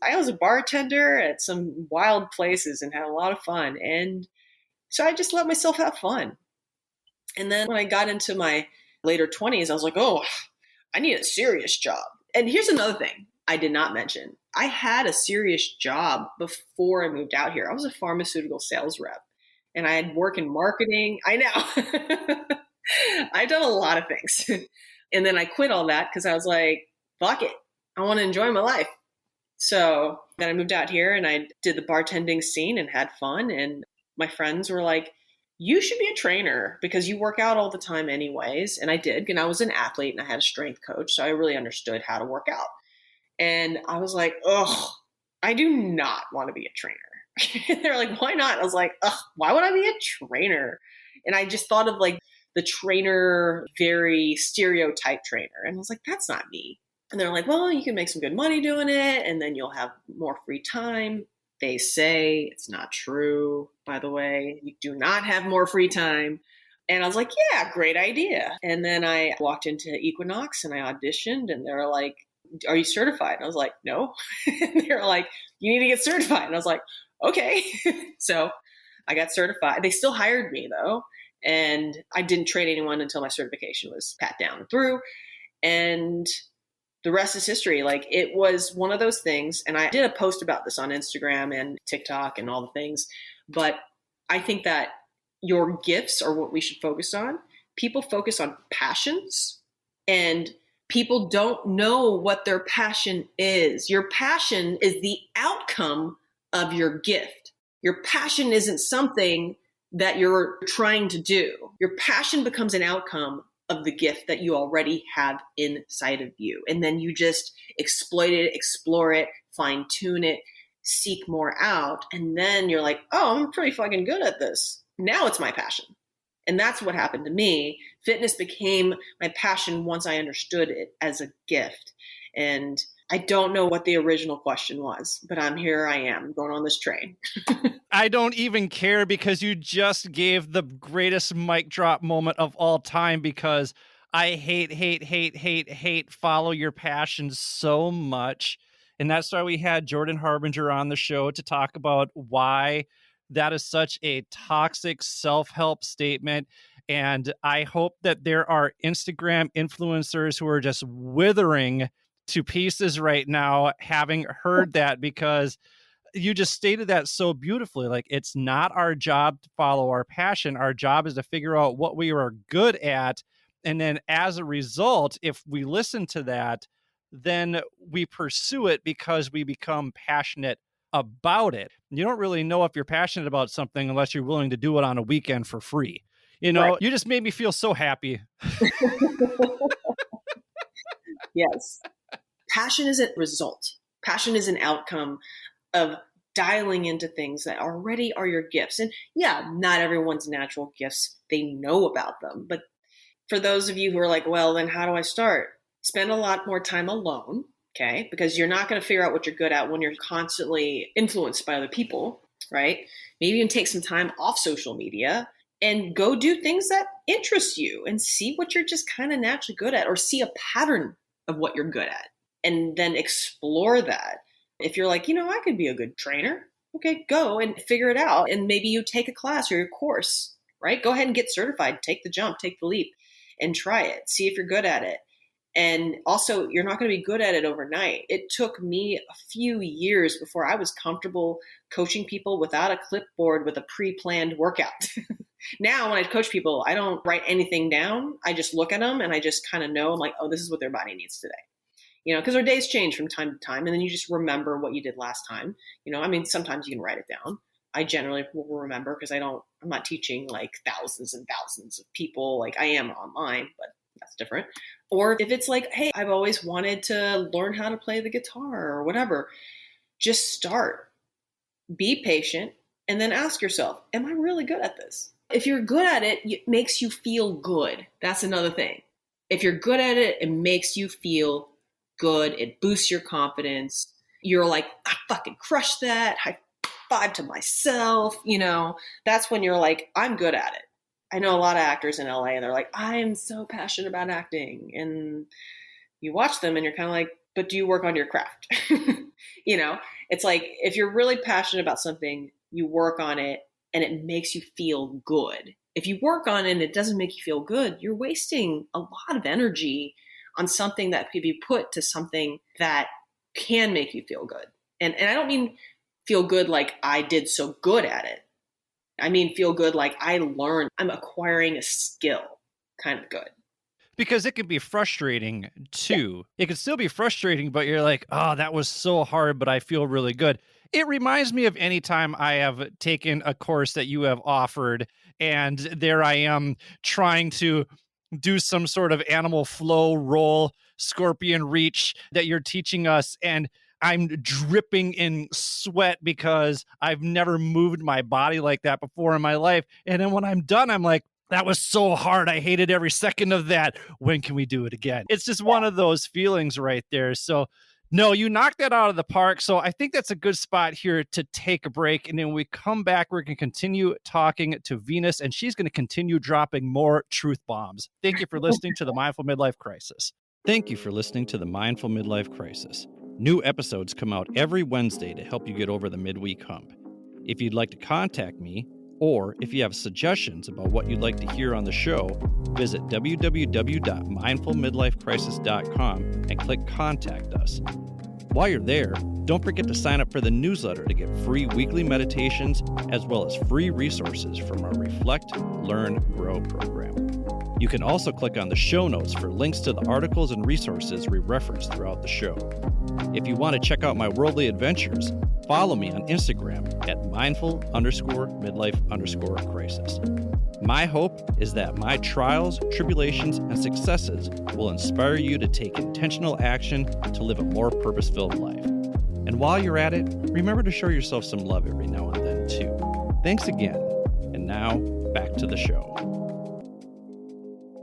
I was a bartender at some wild places and had a lot of fun. And so I just let myself have fun. And then when I got into my later 20s, I was like, oh, I need a serious job. And here's another thing I did not mention. I had a serious job before I moved out here. I was a pharmaceutical sales rep, and I had work in marketing. I know. I've done a lot of things. And then I quit all that because I was like, fuck it. I want to enjoy my life. So then I moved out here and I did the bartending scene and had fun. And my friends were like, you should be a trainer because you work out all the time anyways. And I did. And I was an athlete and I had a strength coach. So I really understood how to work out. And I was like, oh, I do not want to be a trainer. They're like, why not? I was like, ugh, why would I be a trainer? And I just thought of the trainer, very stereotype trainer. And I was like, that's not me. And they're like, well, you can make some good money doing it. And then you'll have more free time. They say it's not true, by the way. You do not have more free time. And I was like, yeah, great idea. And then I walked into Equinox and I auditioned and they're like, are you certified? And I was like, no. And they're like, you need to get certified. And I was like, okay. So I got certified. They still hired me though. And I didn't train anyone until my certification was pat down and through. And the rest is history. It was one of those things. And I did a post about this on Instagram and TikTok and all the things. But I think that your gifts are what we should focus on. People focus on passions, and People don't know what their passion is. Your passion is the outcome of your gift. Your passion isn't something that you're trying to do. Your passion becomes an outcome of the gift that you already have inside of you. And then you just exploit it, explore it, fine tune it, seek more out. And then you're like, oh, I'm pretty fucking good at this. Now it's my passion. And that's what happened to me. Fitness became my passion once I understood it as a gift. And I don't know what the original question was, but I am going on this train. I don't even care, because you just gave the greatest mic drop moment of all time, because I hate follow your passion so much. And that's why we had Jordan Harbinger on the show to talk about why that is such a toxic self-help statement. And I hope that there are Instagram influencers who are just withering to pieces right now, having heard that, because you just stated that so beautifully. Like, it's not our job to follow our passion. Our job is to figure out what we are good at. And then as a result, if we listen to that, then we pursue it because we become passionate about it. You don't really know if you're passionate about something unless you're willing to do it on a weekend for free. You know, right. You just made me feel so happy. Yes. Passion is a result. Passion is an outcome of dialing into things that already are your gifts. And yeah, not everyone's natural gifts, they know about them. But for those of you who are like, well, then how do I start? Spend a lot more time alone, okay? Because you're not going to figure out what you're good at when you're constantly influenced by other people, right? Maybe you can take some time off social media and go do things that interest you and see what you're just kind of naturally good at, or see a pattern of what you're good at, and then explore that. If you're like, I could be a good trainer, okay, go and figure it out. And maybe you take a class or a course, right? Go ahead and get certified, take the jump, take the leap and try it. See if you're good at it. And also, you're not going to be good at it overnight. It took me a few years before I was comfortable coaching people without a clipboard with a pre-planned workout. Now, when I coach people, I don't write anything down. I just look at them and I just kind of know, I'm like, oh, this is what their body needs today. Because our days change from time to time, and then you just remember what you did last time. Sometimes you can write it down. I generally will remember, because I'm not teaching like thousands and thousands of people like I am online, but that's different. Or if it's like, hey, I've always wanted to learn how to play the guitar or whatever, just start. Be patient, and then ask yourself, am I really good at this? If you're good at it, it makes you feel good. That's another thing. If you're good at it, it makes you feel good. It boosts your confidence. You're like, I fucking crushed that. High five to myself. That's when you're like, I'm good at it. I know a lot of actors in LA and they're like, I'm so passionate about acting. And you watch them and you're kind of like, but do you work on your craft? It's like, if you're really passionate about something, you work on it and it makes you feel good. If you work on it and it doesn't make you feel good, you're wasting a lot of energy on something that could be put to something that can make you feel good. And I don't mean feel good like I did so good at it. I mean feel good like I learned, I'm acquiring a skill kind of good. Because it can be frustrating too. Yeah. It can still be frustrating, but you're like, oh, that was so hard, but I feel really good. It reminds me of any time I have taken a course that you have offered, and there I am trying to do some sort of animal flow roll, scorpion reach that you're teaching us. And I'm dripping in sweat because I've never moved my body like that before in my life. And then when I'm done, I'm like, that was so hard. I hated every second of that. When can we do it again? It's just one of those feelings right there. So no, you knocked that out of the park. So I think that's a good spot here to take a break. And then when we come back, we're going to continue talking to Venus, and she's going to continue dropping more truth bombs. Thank you for listening to the Mindful Midlife Crisis. Thank you for listening to the Mindful Midlife Crisis. New episodes come out every Wednesday to help you get over the midweek hump. If you'd like to contact me, or if you have suggestions about what you'd like to hear on the show, visit www.mindfulmidlifecrisis.com and click Contact Us. While you're there, Don't forget to sign up for the newsletter to get free weekly meditations as well as free resources from our Reflect, Learn, Grow program. You can also click on the show notes for links to the articles and resources we reference throughout the show. If you want to check out my worldly adventures, follow me on Instagram at mindful_midlife_crisis. My hope is that my trials, tribulations, and successes will inspire you to take intentional action to live a more purpose-filled life. And while you're at it, remember to show yourself some love every now and then, too. Thanks again. And now, back to the show.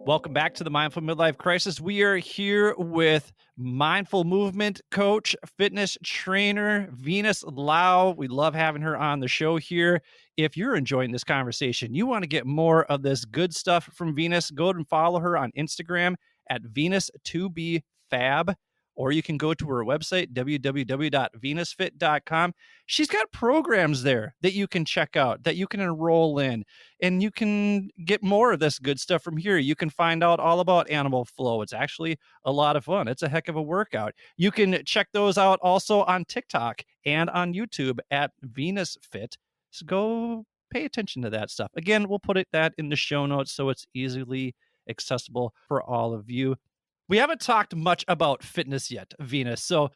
Welcome back to the Mindful Midlife Crisis. We are here with mindful movement coach, fitness trainer, Venus Lau. We love having her on the show here. If you're enjoying this conversation, you want to get more of this good stuff from Venus, go and follow her on Instagram at Venus2BFab. Or you can go to her website, www.venusfit.com. She's got programs there that you can check out, that you can enroll in, and you can get more of this good stuff from here. You can find out all about animal flow. It's actually a lot of fun. It's a heck of a workout. You can check those out also on TikTok and on YouTube at Venus Fit. So go pay attention to that stuff. Again, we'll put that in the show notes so it's easily accessible for all of you. We haven't talked much about fitness yet, Venus. So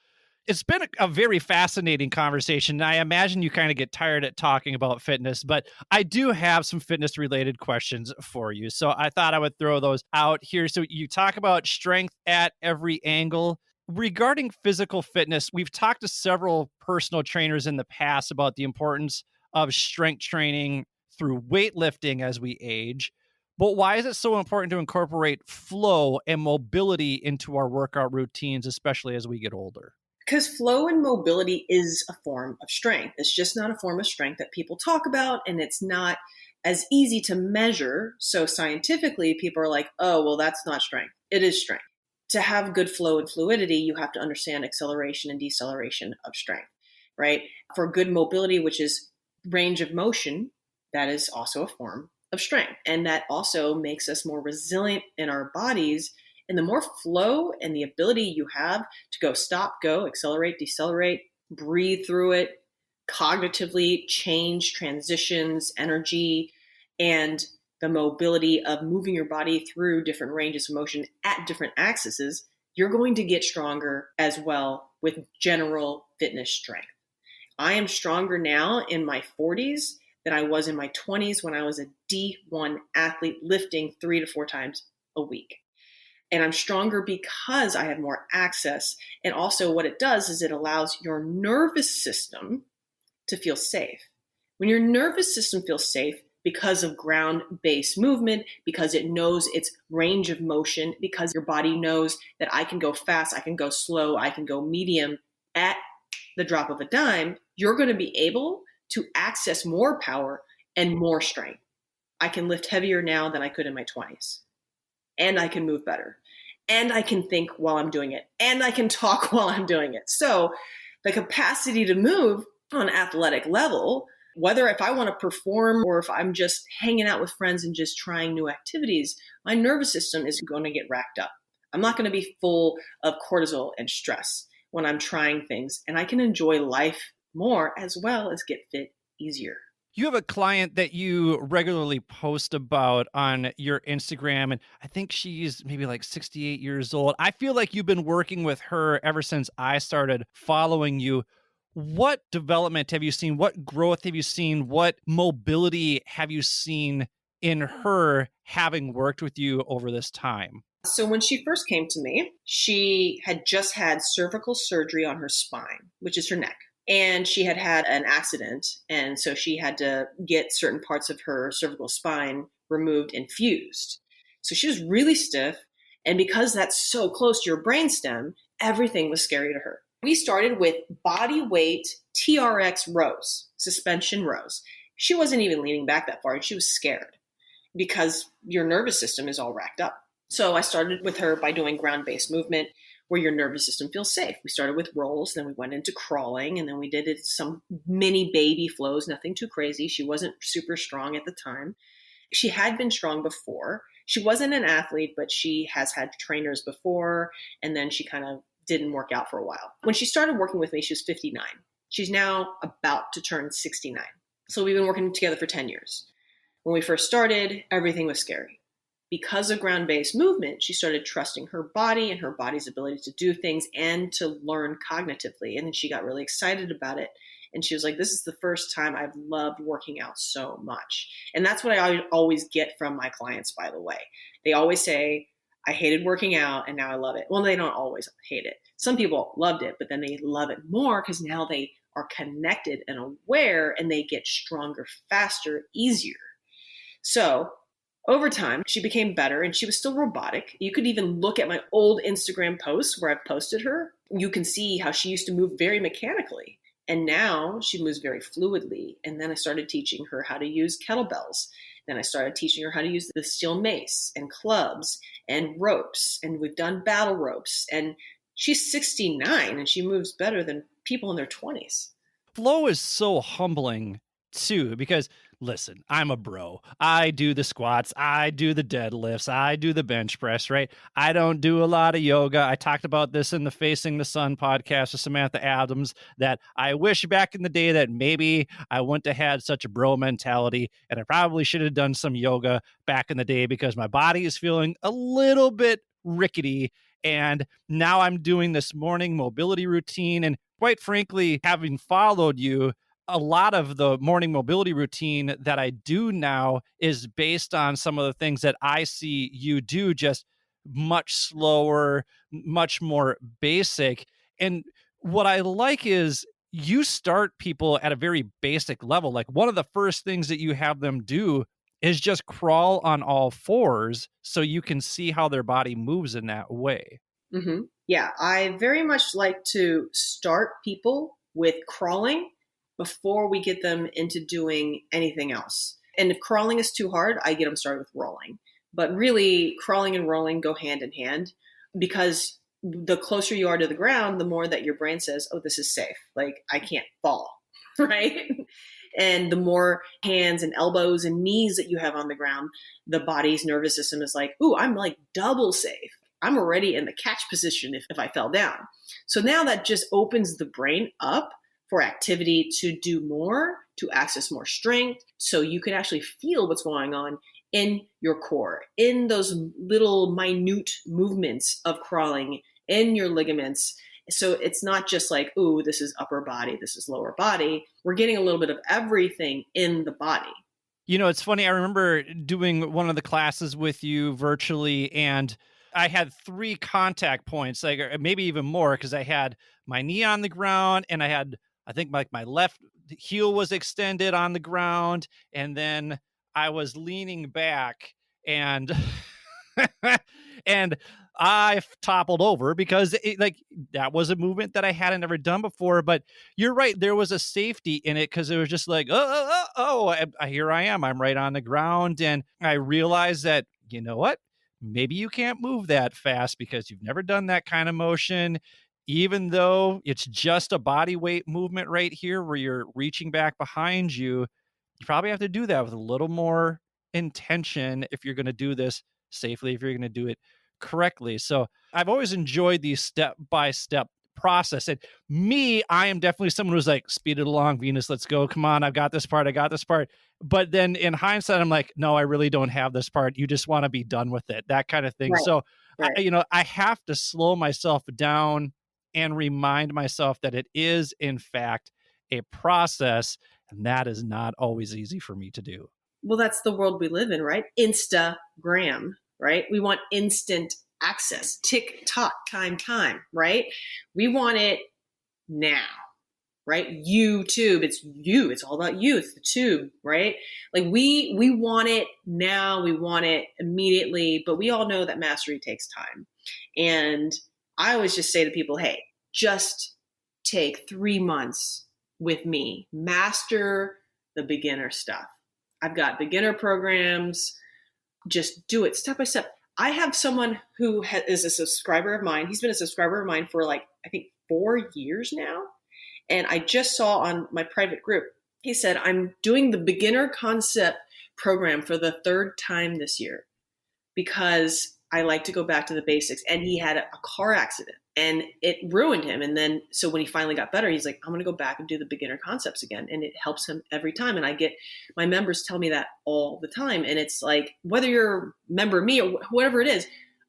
it's been a very fascinating conversation. I imagine you kind of get tired at talking about fitness, but I do have some fitness related questions for you. So I thought I would throw those out here. So you talk about strength at every angle. Regarding physical fitness, we've talked to several personal trainers in the past about the importance of strength training through weightlifting as we age. But why is it so important to incorporate flow and mobility into our workout routines, especially as we get older? Because flow and mobility is a form of strength. It's just not a form of strength that people talk about, and it's not as easy to measure. So scientifically, people are like, oh, well, that's not strength. It is strength. To have good flow and fluidity, you have to understand acceleration and deceleration of strength, right? For good mobility, which is range of motion, that is also a form of strength. And that also makes us more resilient in our bodies. And the more flow and the ability you have to go, stop, go, accelerate, decelerate, breathe through it, cognitively change transitions, energy, and the mobility of moving your body through different ranges of motion at different axes, you're going to get stronger as well with general fitness strength. I am stronger now in my 40s than I was in my 20s when I was a D1 athlete lifting 3 to 4 times a week. And I'm stronger because I have more access. And also what it does is it allows your nervous system to feel safe. When your nervous system feels safe because of ground-based movement, because it knows its range of motion, because your body knows that I can go fast, I can go slow, I can go medium at the drop of a dime, you're going to be able to access more power and more strength. I can lift heavier now than I could in my 20s. And I can move better. And I can think while I'm doing it. And I can talk while I'm doing it. So the capacity to move on an athletic level, whether if I want to perform or if I'm just hanging out with friends and just trying new activities, my nervous system is going to get racked up. I'm not going to be full of cortisol and stress when I'm trying things. And I can enjoy life more as well as get fit easier. You have a client that you regularly post about on your Instagram, and I think she's maybe like 68 years old. I feel like you've been working with her ever since I started following you. What development have you seen? What growth have you seen? What mobility have you seen in her having worked with you over this time? So when she first came to me, she had just had cervical surgery on her spine, which is her neck. And she had had an accident. And so she had to get certain parts of her cervical spine removed and fused. So she was really stiff. And because that's so close to your brainstem, everything was scary to her. We started with body weight TRX rows, suspension rows. She wasn't even leaning back that far and she was scared because your nervous system is all racked up. So I started with her by doing ground-based movement where your nervous system feels safe. We started with rolls, then we went into crawling, and then we did some mini baby flows, nothing too crazy. She wasn't super strong at the time. She had been strong before. She wasn't an athlete, but she has had trainers before, and then she kind of didn't work out for a while. When she started working with me, she was 59. She's now about to turn 69. So we've been working together for 10 years. When we first started, everything was scary. Because of ground-based movement, she started trusting her body and her body's ability to do things and to learn cognitively. And then she got really excited about it. And she was like, this is the first time I've loved working out so much. And that's what I always get from my clients, by the way. They always say, I hated working out and now I love it. Well, they don't always hate it. Some people loved it, but then they love it more because now they are connected and aware and they get stronger, faster, easier. So over time, she became better and she was still robotic. You could even look at my old Instagram posts where I've posted her. You can see how she used to move very mechanically. And now she moves very fluidly. And then I started teaching her how to use kettlebells. Then I started teaching her how to use the steel mace and clubs and ropes. And we've done battle ropes. And she's 69 and she moves better than people in their 20s. Flow is so humbling too, because listen, I'm a bro. I do the squats, I do the deadlifts, I do the bench press, right? I don't do a lot of yoga. I talked about this in the Facing the Sun podcast with Samantha Adams, that I wish back in the day that maybe I wouldn't have had such a bro mentality, and I probably should have done some yoga back in the day because my body is feeling a little bit rickety. And now I'm doing this morning mobility routine. And quite frankly, having followed you, a lot of the morning mobility routine that I do now is based on some of the things that I see you do, just much slower, much more basic. And what I like is you start people at a very basic level. Like one of the first things that you have them do is just crawl on all fours so you can see how their body moves in that way. Mm-hmm. Yeah, I very much like to start people with crawling before we get them into doing anything else. And if crawling is too hard, I get them started with rolling. But really, crawling and rolling go hand in hand because the closer you are to the ground, the more that your brain says, oh, this is safe. Like, I can't fall, right? And the more hands and elbows and knees that you have on the ground, the body's nervous system is like, ooh, I'm like double safe. I'm already in the catch position if I fell down. So now that just opens the brain up for activity to do more, to access more strength, so you can actually feel what's going on in your core, in those little minute movements of crawling, in your ligaments. So it's not just like, ooh, this is upper body, this is lower body. We're getting a little bit of everything in the body. You know, it's funny. I remember doing one of the classes with you virtually, and I had 3 contact points, like maybe even more, because I had my knee on the ground and I had, I think like my left heel was extended on the ground, and then I was leaning back and and I toppled over because like that was a movement that I hadn't ever done before. But you're right, there was a safety in it because it was just like, here I am. I'm right on the ground, and I realized that, you know what? Maybe you can't move that fast because you've never done that kind of motion. Even though it's just a body weight movement right here where you're reaching back behind you, you probably have to do that with a little more intention if you're going to do this safely, if you're going to do it correctly. So I've always enjoyed the step-by-step process. And me, I am definitely someone who's like, speed it along, Venus, let's go. Come on, I've got this part. But then in hindsight, I'm like, no, I really don't have this part. You just want to be done with it, that kind of thing. Right. So, Right. I have to slow myself down and remind myself that it is, in fact, a process. And that is not always easy for me to do. Well, that's the world we live in, right? Instagram, right? We want instant access, tick tock, time, right? We want it now, right? YouTube, it's you, it's all about you, it's the tube, right? Like we want it now, we want it immediately, but we all know that mastery takes time. And I always just say to people, hey, just take 3 months with me, master the beginner stuff. I've got beginner programs. Just do it step by step. I have someone who is a subscriber of mine. He's been a subscriber of mine for like, I think 4 years now. And I just saw on my private group, he said, I'm doing the beginner concept program for the 3rd time this year because I like to go back to the basics. And he had a car accident and it ruined him. And then, so when he finally got better, he's like, I'm going to go back and do the beginner concepts again. And it helps him every time. And I get my members tell me that all the time. And it's like, whether you're a member of me or whatever it is,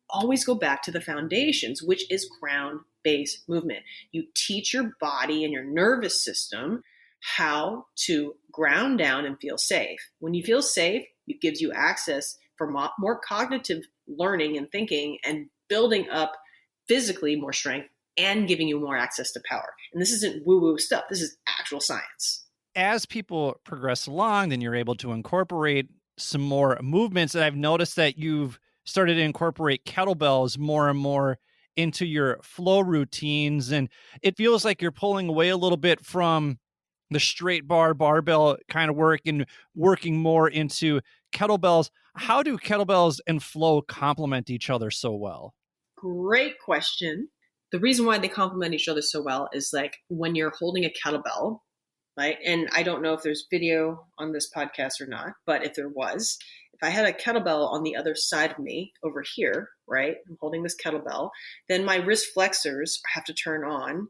always go back to the foundations, which is ground-based movement. You teach your body and your nervous system how to ground down and feel safe. When you feel safe, it gives you access for more cognitive learning and thinking and building up physically more strength and giving you more access to power. And this isn't woo-woo stuff. This is actual science. As people progress along, then you're able to incorporate some more movements. And I've noticed that you've started to incorporate kettlebells more and more into your flow routines. And it feels like you're pulling away a little bit from the straight barbell kind of work and working more into kettlebells. How do kettlebells and flow complement each other so well? Great question. The reason why they complement each other so well is like when you're holding a kettlebell, right? And I don't know if there's video on this podcast or not, but if there was, if I had a kettlebell on the other side of me over here, right? I'm holding this kettlebell, then my wrist flexors have to turn on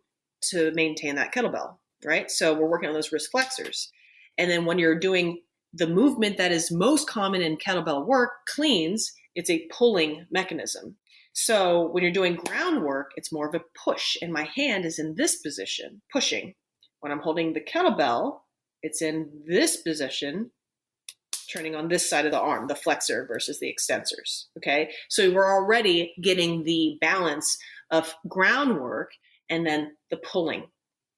to maintain that kettlebell, right? So we're working on those wrist flexors. And then when you're doing the movement that is most common in kettlebell work, cleans, it's a pulling mechanism. So when you're doing groundwork, it's more of a push. And my hand is in this position, pushing. When I'm holding the kettlebell, it's in this position, turning on this side of the arm, the flexor versus the extensors. Okay. So we're already getting the balance of groundwork and then the pulling.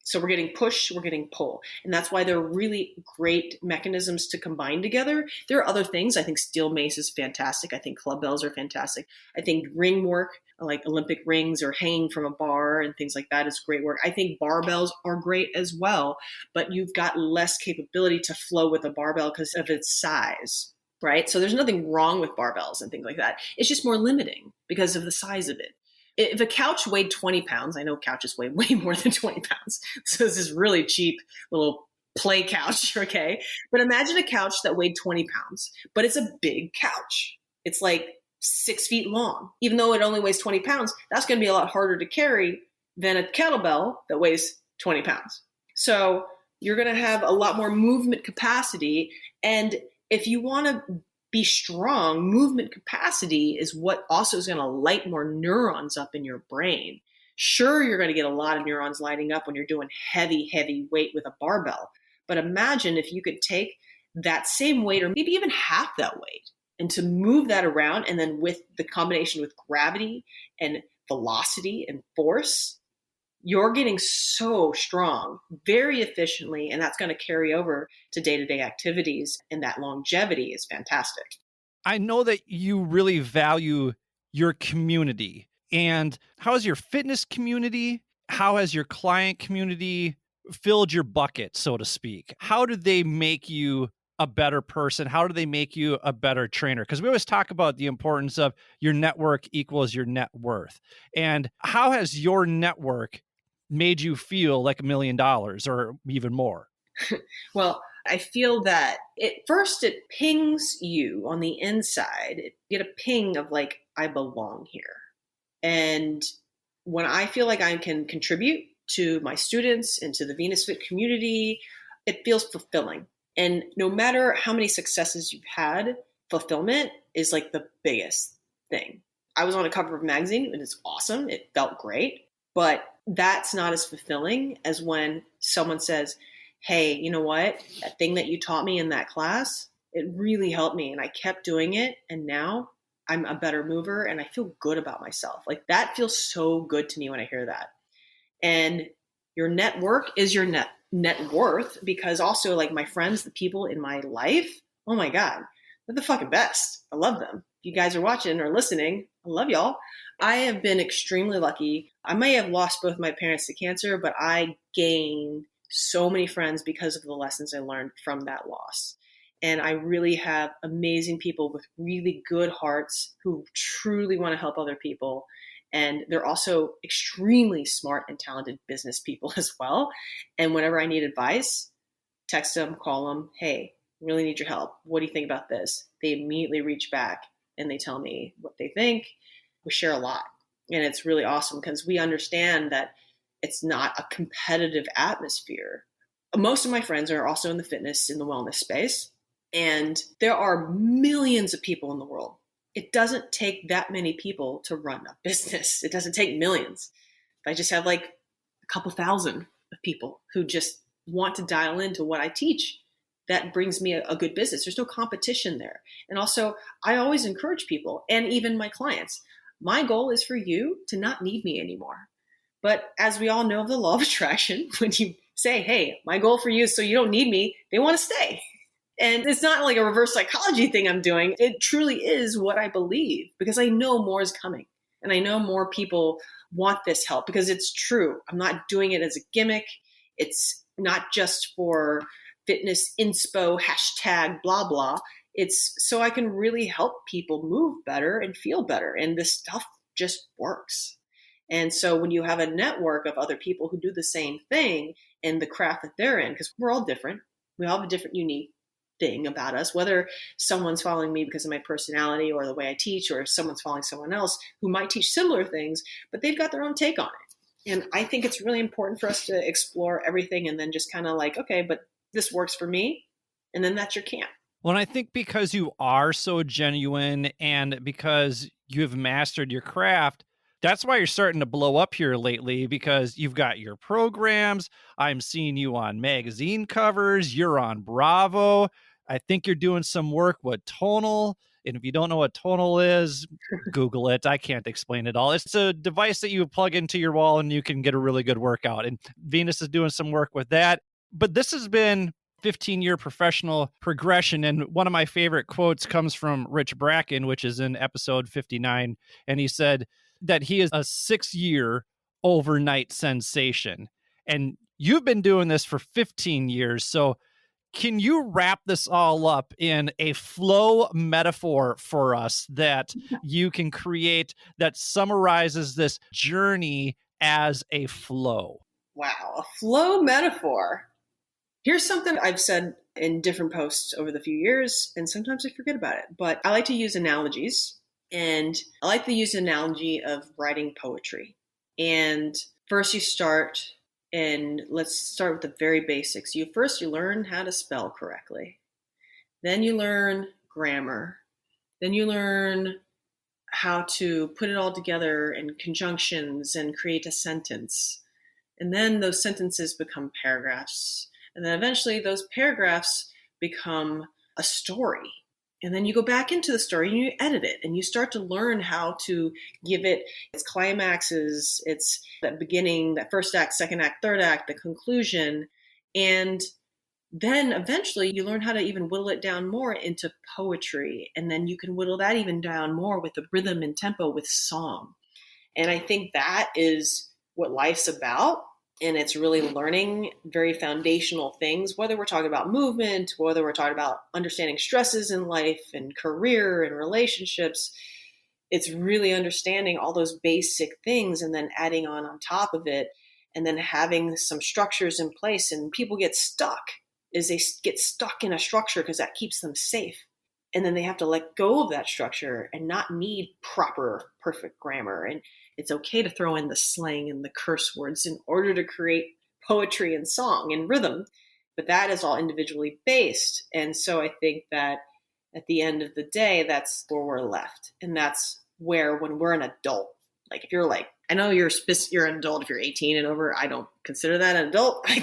So we're getting push, we're getting pull. And that's why they're really great mechanisms to combine together. There are other things. I think steel mace is fantastic. I think club bells are fantastic. I think ring work, like Olympic rings or hanging from a bar and things like that is great work. I think barbells are great as well, but you've got less capability to flow with a barbell because of its size, right? So there's nothing wrong with barbells and things like that. It's just more limiting because of the size of it. If a couch weighed 20 pounds, I know couches weigh way more than 20 pounds. So this is really cheap little play couch, okay? But imagine a couch that weighed 20 pounds, but it's a big couch. It's like 6 feet long. Even though it only weighs 20 pounds, that's going to be a lot harder to carry than a kettlebell that weighs 20 pounds. So you're going to have a lot more movement capacity. And if you want to be strong, movement capacity is what also is going to light more neurons up in your brain. Sure, you're going to get a lot of neurons lighting up when you're doing heavy weight with a barbell. But imagine if you could take that same weight or maybe even half that weight and to move that around, and then with the combination with gravity and velocity and force, you're getting so strong very efficiently, and that's going to carry over to day-to-day activities, and that longevity is fantastic. I know that you really value your community. And how has your fitness community, how has your client community filled your bucket, so to speak? How do they make you a better person? How do they make you a better trainer? Because we always talk about the importance of your network equals your net worth. And how has your network made you feel like $1 million or even more? Well, I feel that first it pings you on the inside. You get a ping of like, I belong here. And when I feel like I can contribute to my students and to the Venus Fit community, it feels fulfilling. And no matter how many successes you've had, fulfillment is like the biggest thing. I was on a cover of a magazine and it's awesome. It felt great. But that's not as fulfilling as when someone says, hey, you know what? That thing that you taught me in that class, it really helped me. And I kept doing it. And now I'm a better mover and I feel good about myself. Like that feels so good to me when I hear that. And your network is your net worth, because also like my friends, the people in my life, oh my God, they're the fucking best. I love them. If you guys are watching or listening, I love y'all. I have been extremely lucky. I may have lost both my parents to cancer, but I gained so many friends because of the lessons I learned from that loss. And I really have amazing people with really good hearts who truly want to help other people. And they're also extremely smart and talented business people as well. And whenever I need advice, text them, call them, hey, really need your help. What do you think about this? They immediately reach back and they tell me what they think. We share a lot. And it's really awesome because we understand that it's not a competitive atmosphere. Most of my friends are also in the fitness, in the wellness space. And there are millions of people in the world. It doesn't take that many people to run a business. It doesn't take millions. I just have like a couple thousand of people who just want to dial into what I teach. That brings me a good business. There's no competition there. And also, I always encourage people, and even my clients, my goal is for you to not need me anymore. But as we all know of the law of attraction, when you say, hey, my goal for you is so you don't need me, they want to stay. And it's not like a reverse psychology thing I'm doing. It truly is what I believe because I know more is coming. And I know more people want this help because it's true. I'm not doing it as a gimmick. It's not just for fitness inspo, hashtag, blah, blah. It's so I can really help people move better and feel better. And this stuff just works. And so when you have a network of other people who do the same thing in the craft that they're in, because we're all different, we all have a different, unique thing about us, whether someone's following me because of my personality or the way I teach, or if someone's following someone else who might teach similar things, but they've got their own take on it. And I think it's really important for us to explore everything and then just kind of like, okay, but this works for me. And then that's your camp. Well, I think because you are so genuine and because you've mastered your craft, that's why you're starting to blow up here lately, because you've got your programs. I'm seeing you on magazine covers. You're on Bravo. I think you're doing some work with Tonal. And if you don't know what Tonal is, Google it. I can't explain it all. It's a device that you plug into your wall and you can get a really good workout. And Venus is doing some work with that. But this has been 15-year professional progression. And one of my favorite quotes comes from Rich Bracken, which is in episode 59. And he said that he is a 6-year overnight sensation. And you've been doing this for 15 years. So can you wrap this all up in a flow metaphor for us that you can create that summarizes this journey as a flow? Wow, a flow metaphor. Here's something I've said in different posts over the few years, and sometimes I forget about it, but I like to use analogies, and I like to use the analogy of writing poetry. And first you start, and let's start with the very basics. You learn how to spell correctly. Then you learn grammar. Then you learn how to put it all together in conjunctions and create a sentence. And then those sentences become paragraphs. And then eventually those paragraphs become a story. And then you go back into the story and you edit it and you start to learn how to give it its climaxes, its that beginning, that first act, second act, third act, the conclusion. And then eventually you learn how to even whittle it down more into poetry. And then you can whittle that even down more with the rhythm and tempo with song. And I think that is what life's about. And it's really learning very foundational things, whether we're talking about movement, whether we're talking about understanding stresses in life and career and relationships. It's really understanding all those basic things and then adding on top of it and then having some structures in place. And people get stuck they get stuck in a structure because that keeps them safe. And then they have to let go of that structure and not need proper, perfect grammar. And it's okay to throw in the slang and the curse words in order to create poetry and song and rhythm. But that is all individually based. And so I think that at the end of the day, that's where we're left. And that's where, when we're an adult, like if you're like, I know you're an adult if you're 18 and over, I don't consider that an adult. I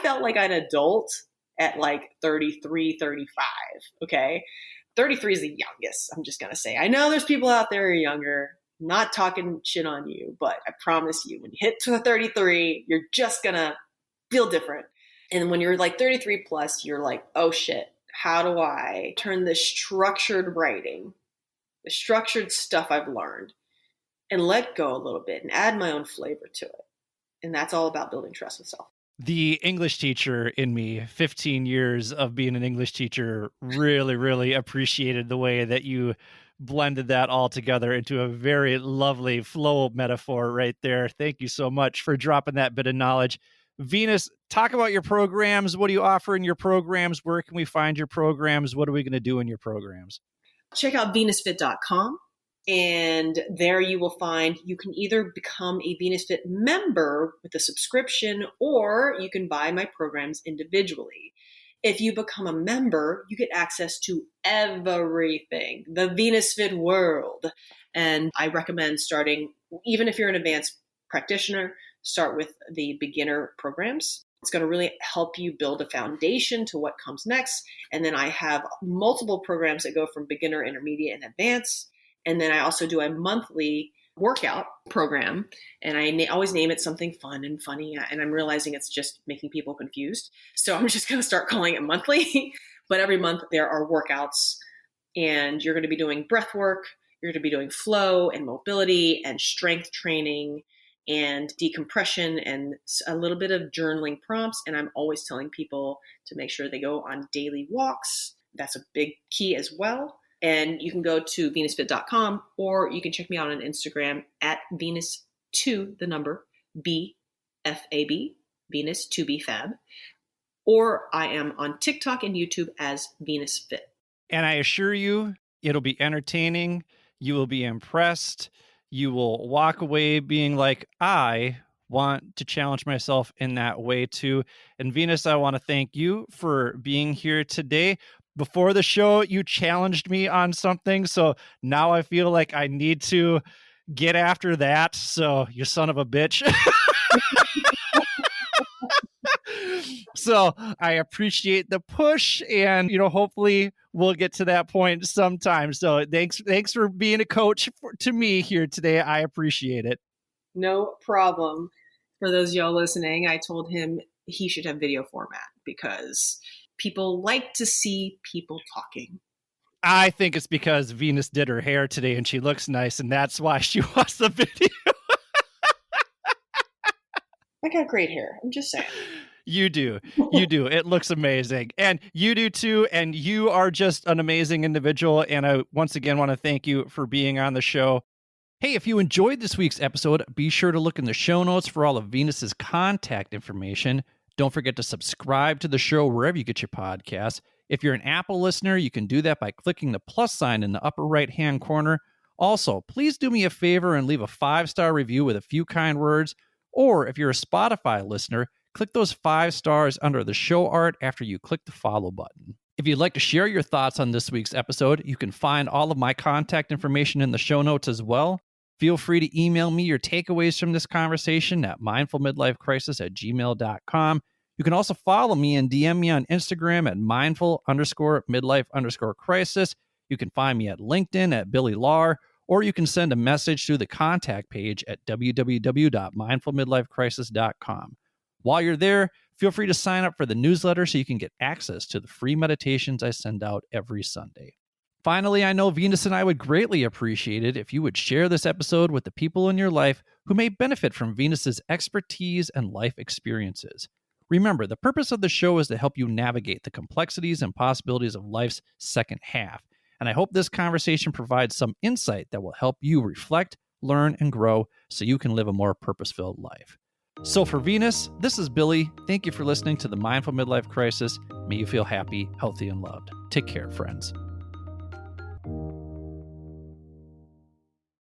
felt like an adult at like 33, 35. Okay. 33 is the youngest, I'm just going to say. I know there's people out there who are younger, not talking shit on you, but I promise you, when you hit to 33, you're just going to feel different. And when you're like 33 plus, you're like, oh shit, how do I turn this structured writing, the structured stuff I've learned, and let go a little bit and add my own flavor to it. And that's all about building trust with self. The English teacher in me, 15 years of being an English teacher, really, really appreciated the way that you blended that all together into a very lovely flow metaphor right there. Thank you so much for dropping that bit of knowledge. Venus, talk about your programs. What do you offer in your programs? Where can we find your programs? What are we going to do in your programs? Check out venusfit.com. And there you will find you can either become a VenusFit member with a subscription, or you can buy my programs individually. If you become a member, you get access to everything, the VenusFit world. And I recommend starting, even if you're an advanced practitioner, start with the beginner programs. It's going to really help you build a foundation to what comes next. And then I have multiple programs that go from beginner, intermediate, and advanced. And then I also do a monthly workout program, and I always name it something fun and funny. And I'm realizing it's just making people confused. So I'm just going to start calling it monthly. But every month there are workouts, and you're going to be doing breath work. You're going to be doing flow and mobility and strength training and decompression and a little bit of journaling prompts. And I'm always telling people to make sure they go on daily walks. That's a big key as well. And you can go to venusfit.com, or you can check me out on Instagram at Venus2, the number, BFAB, Venus2BFab. Or I am on TikTok and YouTube as VenusFit. And I assure you, it'll be entertaining. You will be impressed. You will walk away being like, I want to challenge myself in that way too. And Venus, I want to thank you for being here today. Before the show, you challenged me on something, so now I feel like I need to get after that. So, you son of a bitch. So, I appreciate the push, and hopefully we'll get to that point sometime. So, thanks for being a coach to me here today. I appreciate it. No problem. For those of y'all listening, I told him he should have video format because people like to see people talking. I think it's because Venus did her hair today and she looks nice, and that's why she wants the video. I got great hair. I'm just saying. You do. You do. It looks amazing. And you do too. And you are just an amazing individual. And I once again want to thank you for being on the show. Hey, if you enjoyed this week's episode, be sure to look in the show notes for all of Venus's contact information. Don't forget to subscribe to the show wherever you get your podcasts. If you're an Apple listener, you can do that by clicking the plus sign in the upper right-hand corner. Also, please do me a favor and leave a 5-star review with a few kind words. Or if you're a Spotify listener, click those 5 stars under the show art after you click the follow button. If you'd like to share your thoughts on this week's episode, you can find all of my contact information in the show notes as well. Feel free to email me your takeaways from this conversation at mindfulmidlifecrisis@gmail.com. You can also follow me and DM me on Instagram at mindful_midlife_crisis. You can find me at LinkedIn at Billy Lar, or you can send a message through the contact page at www.mindfulmidlifecrisis.com. While you're there, feel free to sign up for the newsletter so you can get access to the free meditations I send out every Sunday. Finally, I know Venus and I would greatly appreciate it if you would share this episode with the people in your life who may benefit from Venus's expertise and life experiences. Remember, the purpose of the show is to help you navigate the complexities and possibilities of life's second half. And I hope this conversation provides some insight that will help you reflect, learn, and grow so you can live a more purpose-filled life. So for Venus, this is Billy. Thank you for listening to the Mindful Midlife Crisis. May you feel happy, healthy, and loved. Take care, friends.